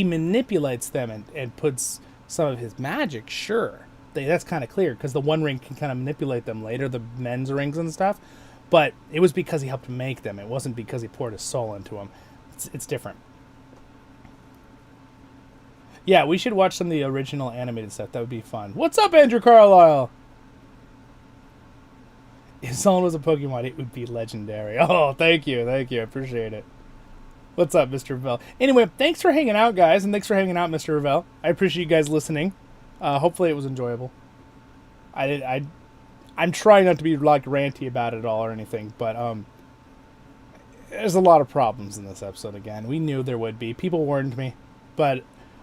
manipulates them and puts some of his magic, sure. That's kind of clear, because the One Ring can kind of manipulate them later, the men's rings and stuff. But it was because he helped make them. It wasn't because he poured his soul into them. It's different. Yeah, we should watch some of the original animated stuff. That would be fun. What's up, Andrew Carlisle? If Zollin was a Pokemon, it would be legendary. Oh, thank you. Thank you. I appreciate it. What's up, Mr. Ravel? Anyway, thanks for hanging out, guys. And thanks for hanging out, Mr. Ravel. I appreciate you guys listening. Hopefully it was enjoyable. I'm trying not to be like ranty about it all or anything, but there's a lot of problems in this episode again. We knew there would be. People warned me, but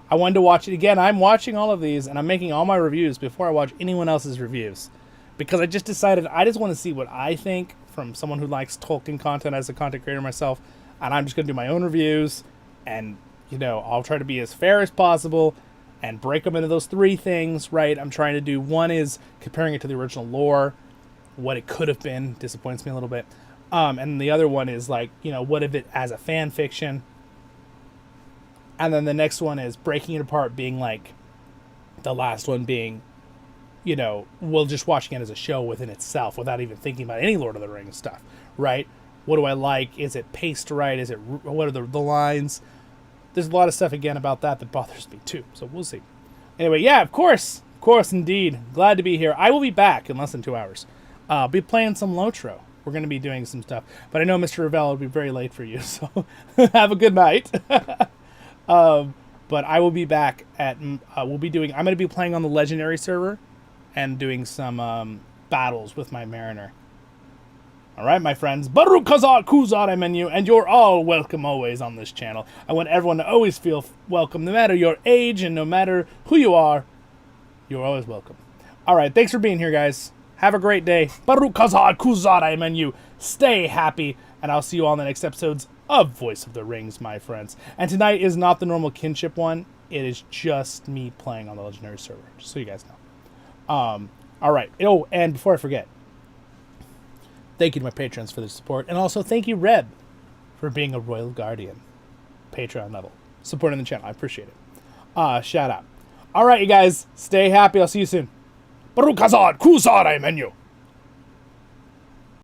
I wanted to watch it again. I'm watching all of these, and I'm making all my reviews before I watch anyone else's reviews, because I just decided I just want to see what I think from someone who likes Tolkien content as a content creator myself, and I'm just going to do my own reviews, and, you know, I'll try to be as fair as possible and break them into those three things, right? I'm trying to do, one is comparing it to the original lore, what it could have been, disappoints me a little bit. And the other one is like, you know, what if it as a fan fiction? And then the next one is breaking it apart, being like, the last one being, you know, well, just watching it as a show within itself without even thinking about any Lord of the Rings stuff, right? What do I like? Is it paced right? Is it, what are the lines? There's a lot of stuff, again, about that bothers me, too. So we'll see. Anyway, yeah, of course, indeed. Glad to be here. I will be back in less than 2 hours. I'll be playing some LOTRO. We're going to be doing some stuff. But I know Mr. Ravel will be very late for you, so have a good night. But I will be back at... I'm going to be playing on the Legendary server and doing some battles with my Mariner. All right, my friends. Baruch Kazar Kuzar menu, and you're all welcome always on this channel. I want everyone to always feel welcome, no matter your age and no matter who you are. You're always welcome. All right, thanks for being here, guys. Have a great day. Baruch Kazar Kuzar menu. Stay happy, and I'll see you all in the next episodes of Voice of the Rings, my friends. And tonight is not the normal kinship one. It is just me playing on the Legendary server, just so you guys know. All right. Oh, and before I forget, thank you to my patrons for their support. And also, thank you, Reb, for being a Royal Guardian. Patreon level. Supporting the channel. I appreciate it. Shout out. All right, you guys. Stay happy. I'll see you soon. Baruch Hazard Kuzar menu.